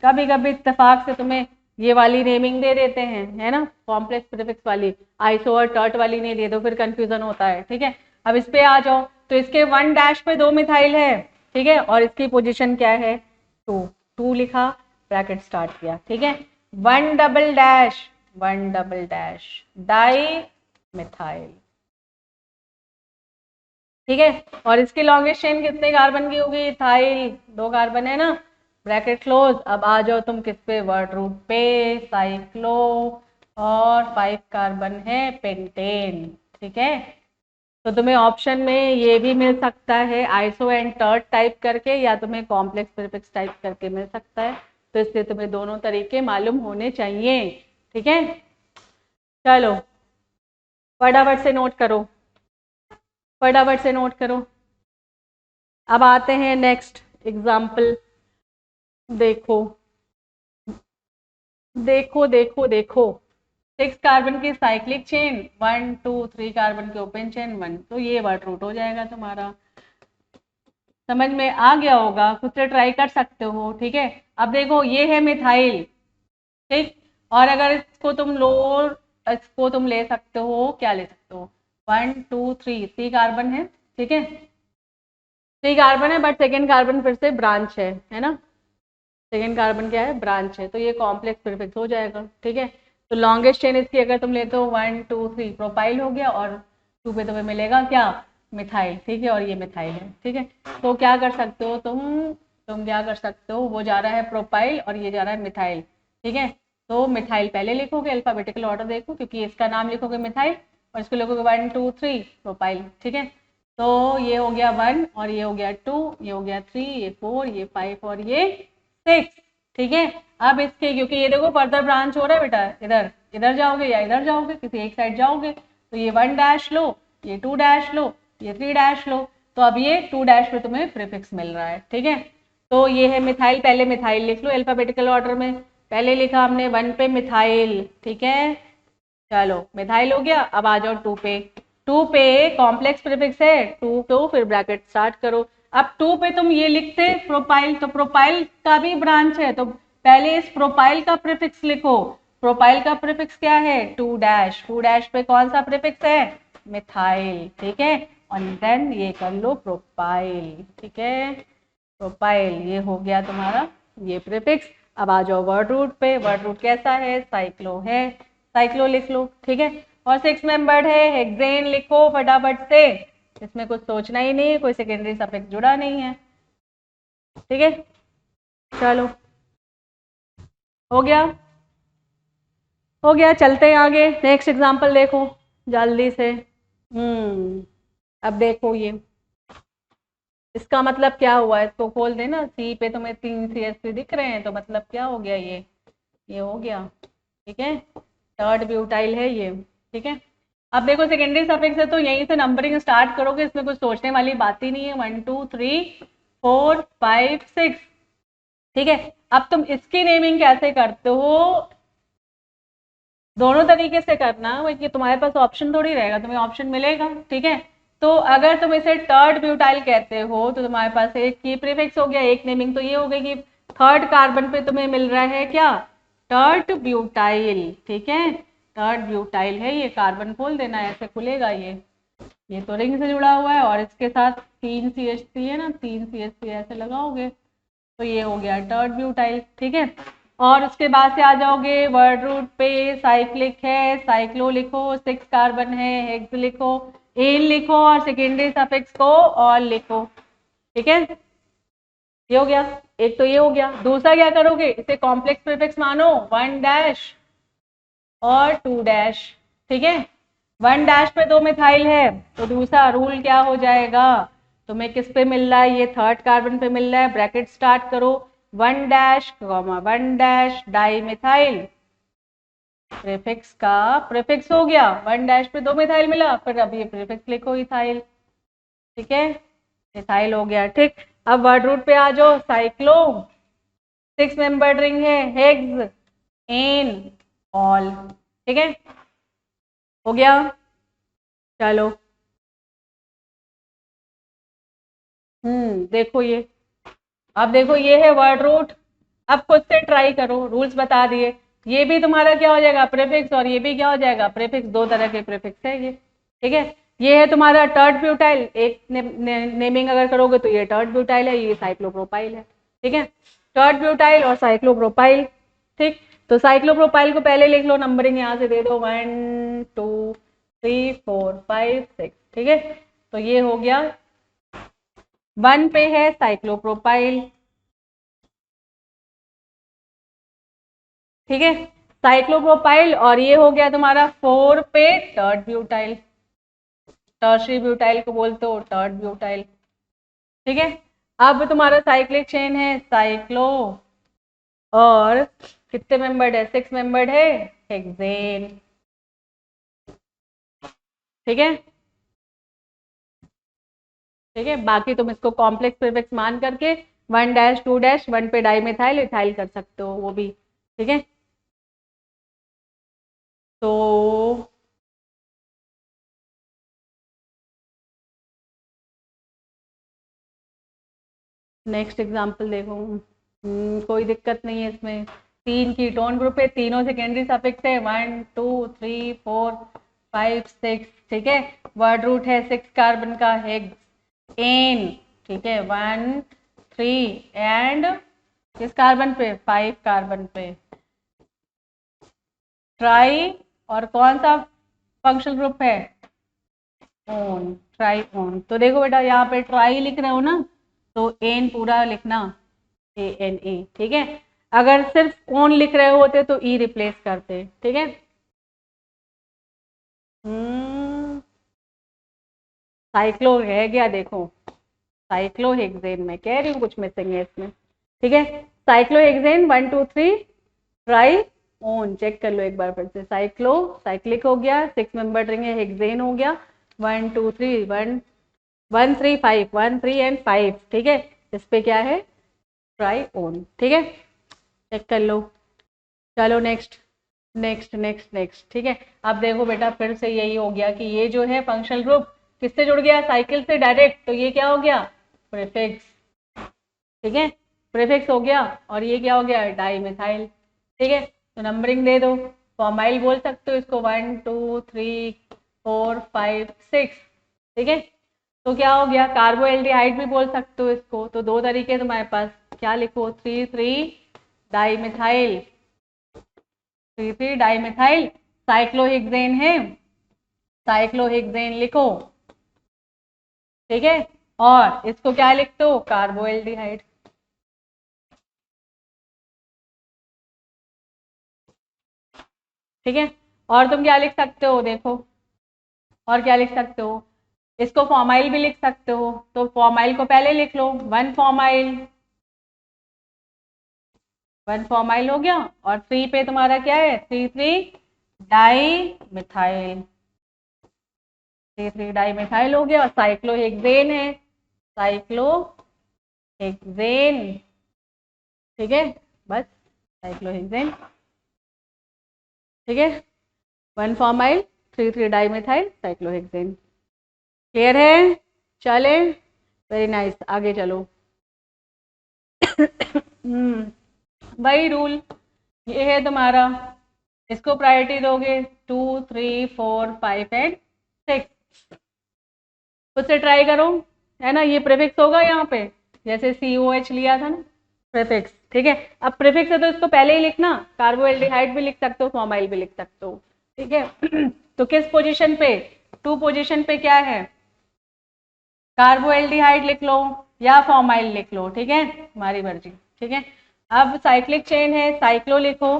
कभी कभी इत्तेफाक से तुम्हें ये वाली नेमिंग दे देते हैं, है ना, कॉम्प्लेक्स प्रीफिक्स वाली, आइसो और टर्ट वाली नहीं दे दो, फिर कंफ्यूजन होता है। ठीक है, अब इस पे आ जाओ, तो इसके 1 डैश पे 2 मिथाइल है। ठीक है, और इसकी पोजीशन क्या है, 2 2 लिखा, ब्रैकेट स्टार्ट किया। ठीक है, 1 double dash 1 double dash di methyl. ठीक है, और इसकी लॉन्गेस्ट चेन कितने कार्बन की होगी, इथाइल 2 कार्बन है ना, ब्रैकेट क्लोज। अब आ जाओ तुम किस पे, वर्ड रूट पे, साइक्लो, और 5 कार्बन है पेंटेन। ठीक है, तो तुम्हें ऑप्शन में ये भी मिल सकता है आइसो एंड टर्ट टाइप करके, या तुम्हें कॉम्प्लेक्स प्रीफिक्स टाइप करके मिल सकता है, तो इसलिए तुम्हें दोनों तरीके मालूम होने चाहिए। ठीक है, चलो फटाफट से नोट करो, फटाफट से नोट करो। अब आते हैं नेक्स्ट एग्जाम्पल। देखो देखो देखो देखो, 6 कार्बन की साइक्लिक चेन, 1 2 3 कार्बन के ओपन चेन 1, तो ये वर्ड रूट हो जाएगा तुम्हारा। समझ में आ गया होगा, खुद से ट्राई कर सकते हो। ठीक है, अब देखो ये है मिथाइल। ठीक, और अगर इसको तुम ले सकते हो, क्या ले सकते हो, 1 2 3 3 कार्बन है। ठीक है, 3 कार्बन है, बट सेकेंड कार्बन फिर से ब्रांच है ना, सेकेंड कार्बन क्या है, ब्रांच है, तो ये कॉम्प्लेक्स प्रीफिक्स हो जाएगा। ठीक है, तो लॉन्गेस्ट चेन इसकी अगर तुम लेते हो 1 2 3 प्रोपाइल हो गया, और 2 पे तुम्हें मिलेगा क्या, मिथाइल। ठीक है, और ये मिथाइल है। ठीक है, तो क्या कर सकते हो तुम क्या कर सकते हो, वो जा रहा है प्रोपाइल और ये जा रहा है मिथाइल। ठीक है, तो मिथाइल पहले लिखोगे, अल्फाबेटिकल ऑर्डर देखो, क्योंकि इसका नाम लिखोगे मिथाइल और इसको लिखोगे 1 2 3 प्रोपाइल। ठीक है, तो ये हो गया 1 और ये हो गया 2, ये हो गया 3, ये 4, ये 5 और ये 6। ठीक है, अब इसके, क्योंकि ये देखो फर्दर ब्रांच हो रहा है बेटा, इधर इधर जाओगे या इधर जाओगे, किसी एक साइड जाओगे, तो ये 1 डैश लो, ये 2 डैश लो, ये 3 डैश लो, तो अब ये 2 डैश पे तुम्हें प्रीफिक्स मिल रहा है। ठीक है, तो ये है मिथाइल, पहले मिथाइल लिख लो अल्फाबेटिकल ऑर्डर में, पहले लिखा हमने 1 पे मिथाइल। ठीक है, चलो मिथाइल हो गया, अब आ जाओ 2 पे। 2 पे कॉम्प्लेक्स प्रीफिक्स है, 2 को फिर ब्रैकेट स्टार्ट करो। अब 2 पे तुम ये लिखते प्रोपाइल, तो प्रोपाइल का भी ब्रांच है, तो पहले इस प्रोपाइल का प्रीफिक्स लिखो। प्रोपाइल का प्रीफिक्स क्या है, 2 डैश, 2 डैश पे कौन सा प्रीफिक्स है, मिथाइल। ठीक है, और देन ये कर लो प्रोपाइल। ठीक है, प्रोपाइल ये हो गया तुम्हारा ये प्रीफिक्स। अब आ जाओ वर्ड रूट पे, वर्ड रूट कैसा है, साइक्लो है, साइक्लो लिख लो। ठीक है, और 6 मेंबर्ड है, हेक्सेन लिखो फटाफट से, इसमें कुछ सोचना ही नहीं है, कोई सेकेंडरी सफिक्स जुड़ा नहीं है। ठीक है, चलो हो गया, हो गया, चलते हैं आगे। नेक्स्ट एग्जांपल देखो जल्दी से। अब देखो ये, इसका मतलब क्या हुआ, इसको खोल देना, सी पे तुम्हें 3 CH3 दिख रहे हैं, तो मतलब क्या हो गया, ये हो गया। ठीक है, थर्ड ब्यूटाइल है ये। ठीक है, अब देखो सेकेंडरी सफिक्स है, तो यहीं से नंबरिंग स्टार्ट करोगे, इसमें कुछ सोचने वाली बात ही नहीं है। 1 2 3 4 5 6। ठीक है, अब तुम इसकी नेमिंग कैसे करते हो, दोनों तरीके से करना, क्योंकि तुम्हारे पास ऑप्शन थोड़ी रहेगा, तुम्हें ऑप्शन मिलेगा। ठीक है, तो अगर तुम इसे थर्ड ब्यूटाइल कहते हो, तो तुम्हारे पास एक की प्रीफिक्स हो गया, एक नेमिंग तो ये हो गई कि थर्ड कार्बन पे तुम्हें मिल रहा है क्या, टर्ट ब्यूटाइल। ठीक है, टर्ट ब्यूटाइल है, ये कार्बन खोल देना, ऐसे खुलेगा ये तो रिंग से जुड़ा हुआ है, और इसके साथ 3 CH3 है ना, 3 CH3 ऐसे लगाओगे, तो ये हो गया टर्ट ब्यूटाइल। ठीक है, और उसके बाद से आ जाओगे वर्ड रूट पे, साइक्लिक है, साइक्लो लिखो, 6 कार्बन है, हेक्स लिखो, एन लिखो, और सेकेंडरी सफिक्स को ऑल लिखो। ठीक है, ये हो गया, एक तो ये हो गया। दूसरा क्या करोगे, इसे कॉम्प्लेक्स प्रीफिक्स मानो, 1 डैश और 2 डैश। ठीक है, 1 डैश पे 2 मिथाइल है, तो दूसरा रूल क्या हो जाएगा, तुम्हें किस पे मिल रहा है, ये थर्ड कार्बन पे मिल रहा है, ब्रैकेट स्टार्ट करो, 1 dash comma 1 dash di methyl, prefix का प्रीफिक्स हो गया, 1 डैश पे 2 मिथाइल मिला, फिर अब ये प्रीफिक्स लिखो इथाइल, ठीक है, इथाइल हो गया। ठीक, अब वर्ड रूट पे आ जाओ, साइक्लो 6 मेंबर्ड रिंग है, हेक्स एन ऑल, ठीक है, हो गया। चलो देखो ये, अब देखो ये है वर्ड रूट, अब खुद से ट्राई करो, रूल्स बता दिए, ये भी तुम्हारा क्या हो जाएगा प्रीफिक्स, और ये भी क्या हो जाएगा प्रीफिक्स, दो तरह के प्रीफिक्स है ये, ठीक है। ये है तुम्हारा टर्ड ब्यूटाइल, एक नेमिंग अगर करोगे तो ये टर्ड ब्यूटाइल है, ये साइक्लोप्रोपाइल है, ठीक है, टर्ड ब्यूटाइल और साइक्लोप्रोपाइल। ठीक, तो साइक्लोप्रोपाइल को पहले लिख लो, नंबरिंग यहाँ से दे दो 1 2 3 4 5 6, ठीक है, तो ये हो गया 1 पे है साइक्लोप्रोपाइल, ठीक है, साइक्लोप्रोपाइल, और ये हो गया तुम्हारा 4 पे टर्ड ब्यूटाइल, टर्शरी ब्यूटाइल को बोलते हो टर्ड ब्यूटाइल, ठीक है। अब तुम्हारा साइक्लिक चेन है साइक्लो, और कितने मेंबर्ड है 6 मेंबर्ड है, हेक्सेन, ठीक है, ठीक है, बाकी तुम इसको कॉम्प्लेक्स प्रीफिक्स मान करके 1 डैश 2 डैश 1 पे डाई मिथाइल इथाइल कर सकते हो वो भी, ठीक है। तो नेक्स्ट एग्जांपल देखो, कोई दिक्कत नहीं है इसमें, 3 कीटोन ग्रुप है, तीनों सेकेंडरी सफिक्स है, 1 2 3 4 5 6, ठीक है, वर्ड रूट है 6 कार्बन का हेक्स एन, ठीक है, 1 3 एंड किस कार्बन पे 5 कार्बन पे ट्राई, और कौन सा फंक्शनल ग्रुप है ओन, ट्राई ओन। तो देखो बेटा यहाँ पे ट्राई लिख रहे हो ना, तो एन पूरा लिखना, ए एन ए, ठीक है, अगर सिर्फ ओन लिख रहे होते तो ई रिप्लेस करते, ठीक है। साइक्लो रह गया देखो, साइक्लोहेक्सेन में कह रही हूँ कुछ मिसिंग है इसमें, ठीक है, साइक्लोहेक्सेन 1 2 3 ट्राई ओन, चेक कर लो एक बार फिर से, साइक्लो साइक्लिक हो गया, 6 मेंबर रिंग है, हेक्सेन हो गया, 1 2 3 1 1 3 5 1 3 एंड 5, ठीक है, इस पे क्या है ट्राई ओन, ठीक है, चेक कर लो। चलो नेक्स्ट नेक्स्ट नेक्स्ट नेक्स्ट, ठीक है, अब देखो बेटा फिर से यही हो गया कि ये जो है फंक्शनल ग्रुप किससे जुड़ गया साइकिल से डायरेक्ट, तो ये क्या हो गया प्रीफिक्स, ठीक है, प्रीफिक्स हो गया, और ये क्या हो गया डाई मिथाइल, ठीक है, तो नंबरिंग दे दो, फॉर्माइल बोल सकते हो इसको 1 2 3 4 5 6, ठीक है, तो क्या हो गया कार्बोएल्डिहाइड भी बोल सकते हो इसको, तो दो तरीके तुम्हारे पास, क्या लिखो 3 3 di methyl, 3 3 di methyl, cyclohexane है, साइक्लोहेक्सेन लिखो, ठीक है, और इसको क्या लिखते हो कार्बोएल्डिहाइड, ठीक है, और तुम क्या लिख सकते हो देखो, और क्या लिख सकते हो, इसको फॉर्माइल भी लिख सकते हो, तो फॉर्माइल को पहले लिख लो 1 फॉर्माइल, 1 फॉर्माइल हो गया, और 3 पे तुम्हारा क्या है 3 3 डाई मिथाइल, 3 3 डाई मिथाइल हो गया, और साइक्लोहेक्सेन है, साइक्लोहेक्सेन, ठीक है, बस साइक्लोहेक्सेन, ठीक है, 1 formyl 3 3 di methyl cyclohexane, clear है, चले, वेरी नाइस, आगे चलो। वही रूल, ये है तुम्हारा, इसको प्रायोरिटी दोगे 2 3 4 5 एंड 6, खुद से ट्राई करो, है ना, ये प्रीफिक्स होगा यहाँ पे, जैसे COH लिया था ना प्रीफिक्स, ठीक है, अब प्रीफिक्स है तो इसको पहले ही लिखना, कार्बोएल्डिहाइड भी लिख सकते हो फॉर्माइल भी लिख सकते हो, ठीक है। तो किस पोजीशन पे 2 पोजीशन पे क्या है कार्बोएल्डिहाइड लिख लो या फॉर्माइल लिख लो, ठीक है, हमारी मर्जी, ठीक है। अब साइक्लिक चेन है, साइक्लो लिखो,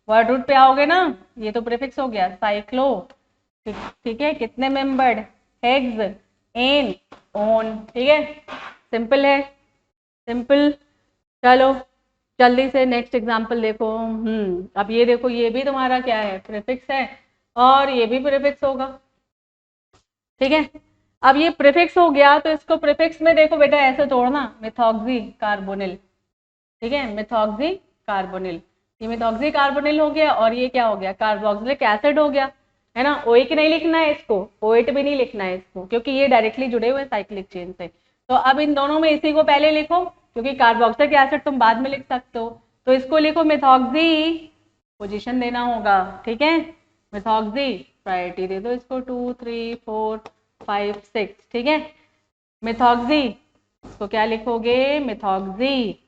वर्ड रूट पे आओगे ना, ये तो प्रीफिक्स हो गया साइक्लो, ठीक है, कितने मेंबर्ड हेक्स एन ओन, ठीक है, सिंपल है, सिंपल, चलो जल्दी से नेक्स्ट एग्जाम्पल देखो। अब ये देखो, ये भी तुम्हारा क्या है, प्रीफिक्स है, और ये भी प्रीफिक्स होगा। ठीक है, अब ये प्रीफिक्स हो गया तो इसको प्रीफिक्स में देखो बेटा ऐसे तोड़ना, मिथॉक्सी कार्बोनिल। ठीक है, मिथॉक्सी कार्बोनिल, ये मिथॉक्सी कार्बोनिल हो गया, और ये क्या हो गया, कार्बोक्सिलिक एसिड हो गया, है ना। ओइक नहीं लिखना है इसको, ओएट भी नहीं लिखना है इसको, क्योंकि ये डायरेक्टली जुड़े हुए साइक्लिक चेन से। तो अब इन दोनों में इसी को पहले लिखो, क्योंकि कार्बोक्सिलिक एसिड तुम बाद में लिख सकते हो। तो इसको लिखो मिथॉक्सी, पोजीशन देना होगा। ठीक है, मिथॉक्सी, प्रायोरिटी दे दो इसको 2 3 4 5 6। ठीक है, मिथॉक्सी, इसको क्या लिखोगे, मिथॉक्सी,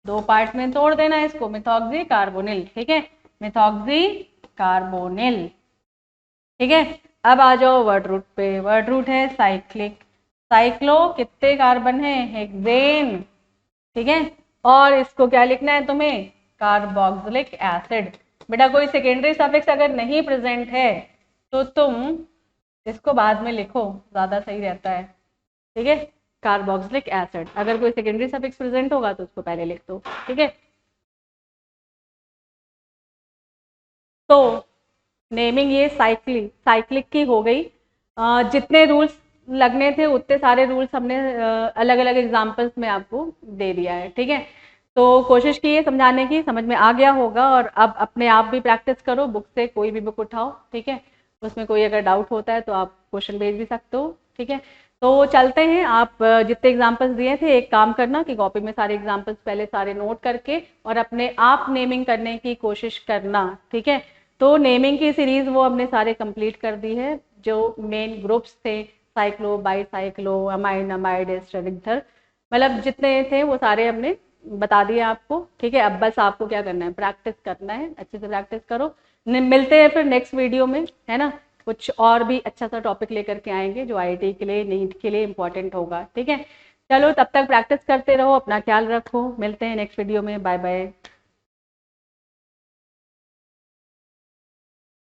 दो पार्ट में तोड़ देना इसको, मिथॉक्सी कार्बोनिल। ठीक है, मिथॉक्सी कार्बोनिल। ठीक है, अब आ जाओ वर्ड रूट पे। वर्ड रूट है साइक्लिक, साइक्लो कितने कार्बन है, हेक्सेन। ठीक है, और इसको क्या लिखना है तुम्हें, कार्बोक्सिलिक एसिड। बेटा कोई सेकेंडरी सफिक्स अगर नहीं प्रेजेंट है तो तुम इसको बाद में लिखो, ज्यादा सही रहता है। ठीक है, कार्बोक्सिलिक एसिड, अगर कोई सेकेंडरी सफिक्स प्रेजेंट होगा तो उसको पहले लिख दो। ठीक है, तो नेमिंग ये साइक्लिक की हो गई। जितने रूल्स लगने थे उतने सारे रूल्स हमने अलग अलग एग्जाम्पल्स में आपको दे दिया है। ठीक है, तो कोशिश कीजिए समझाने की, समझ में आ गया होगा। और अब अपने आप भी प्रैक्टिस करो, बुक से कोई भी बुक उठाओ। ठीक है, उसमें कोई अगर डाउट होता है तो आप क्वेश्चन भेज भी सकते हो। ठीक है, तो चलते हैं। आप जितने एग्जाम्पल्स दिए थे, एक काम करना कि कॉपी में सारे एग्जाम्पल्स पहले सारे नोट करके और अपने आप नेमिंग करने की कोशिश करना। ठीक है, तो नेमिंग की सीरीज वो हमने सारे कंप्लीट कर दी है, जो मेन ग्रुप्स थे, cyclo, bicyclo, amine, amide, ester, ether, मतलब जितने थे वो सारे हमने बता दिए आपको। ठीक है, अब बस आपको क्या करना है, प्रैक्टिस करना है, अच्छे से प्रैक्टिस करो। मिलते हैं फिर नेक्स्ट वीडियो में, है ना। कुछ और भी अच्छा सा टॉपिक लेकर के आएंगे जो आईआईटी के लिए, नीट के लिए इंपॉर्टेंट होगा। ठीक है, चलो तब तक प्रैक्टिस करते रहो, अपना ख्याल रखो, मिलते हैं नेक्स्ट वीडियो में, बाय बाय।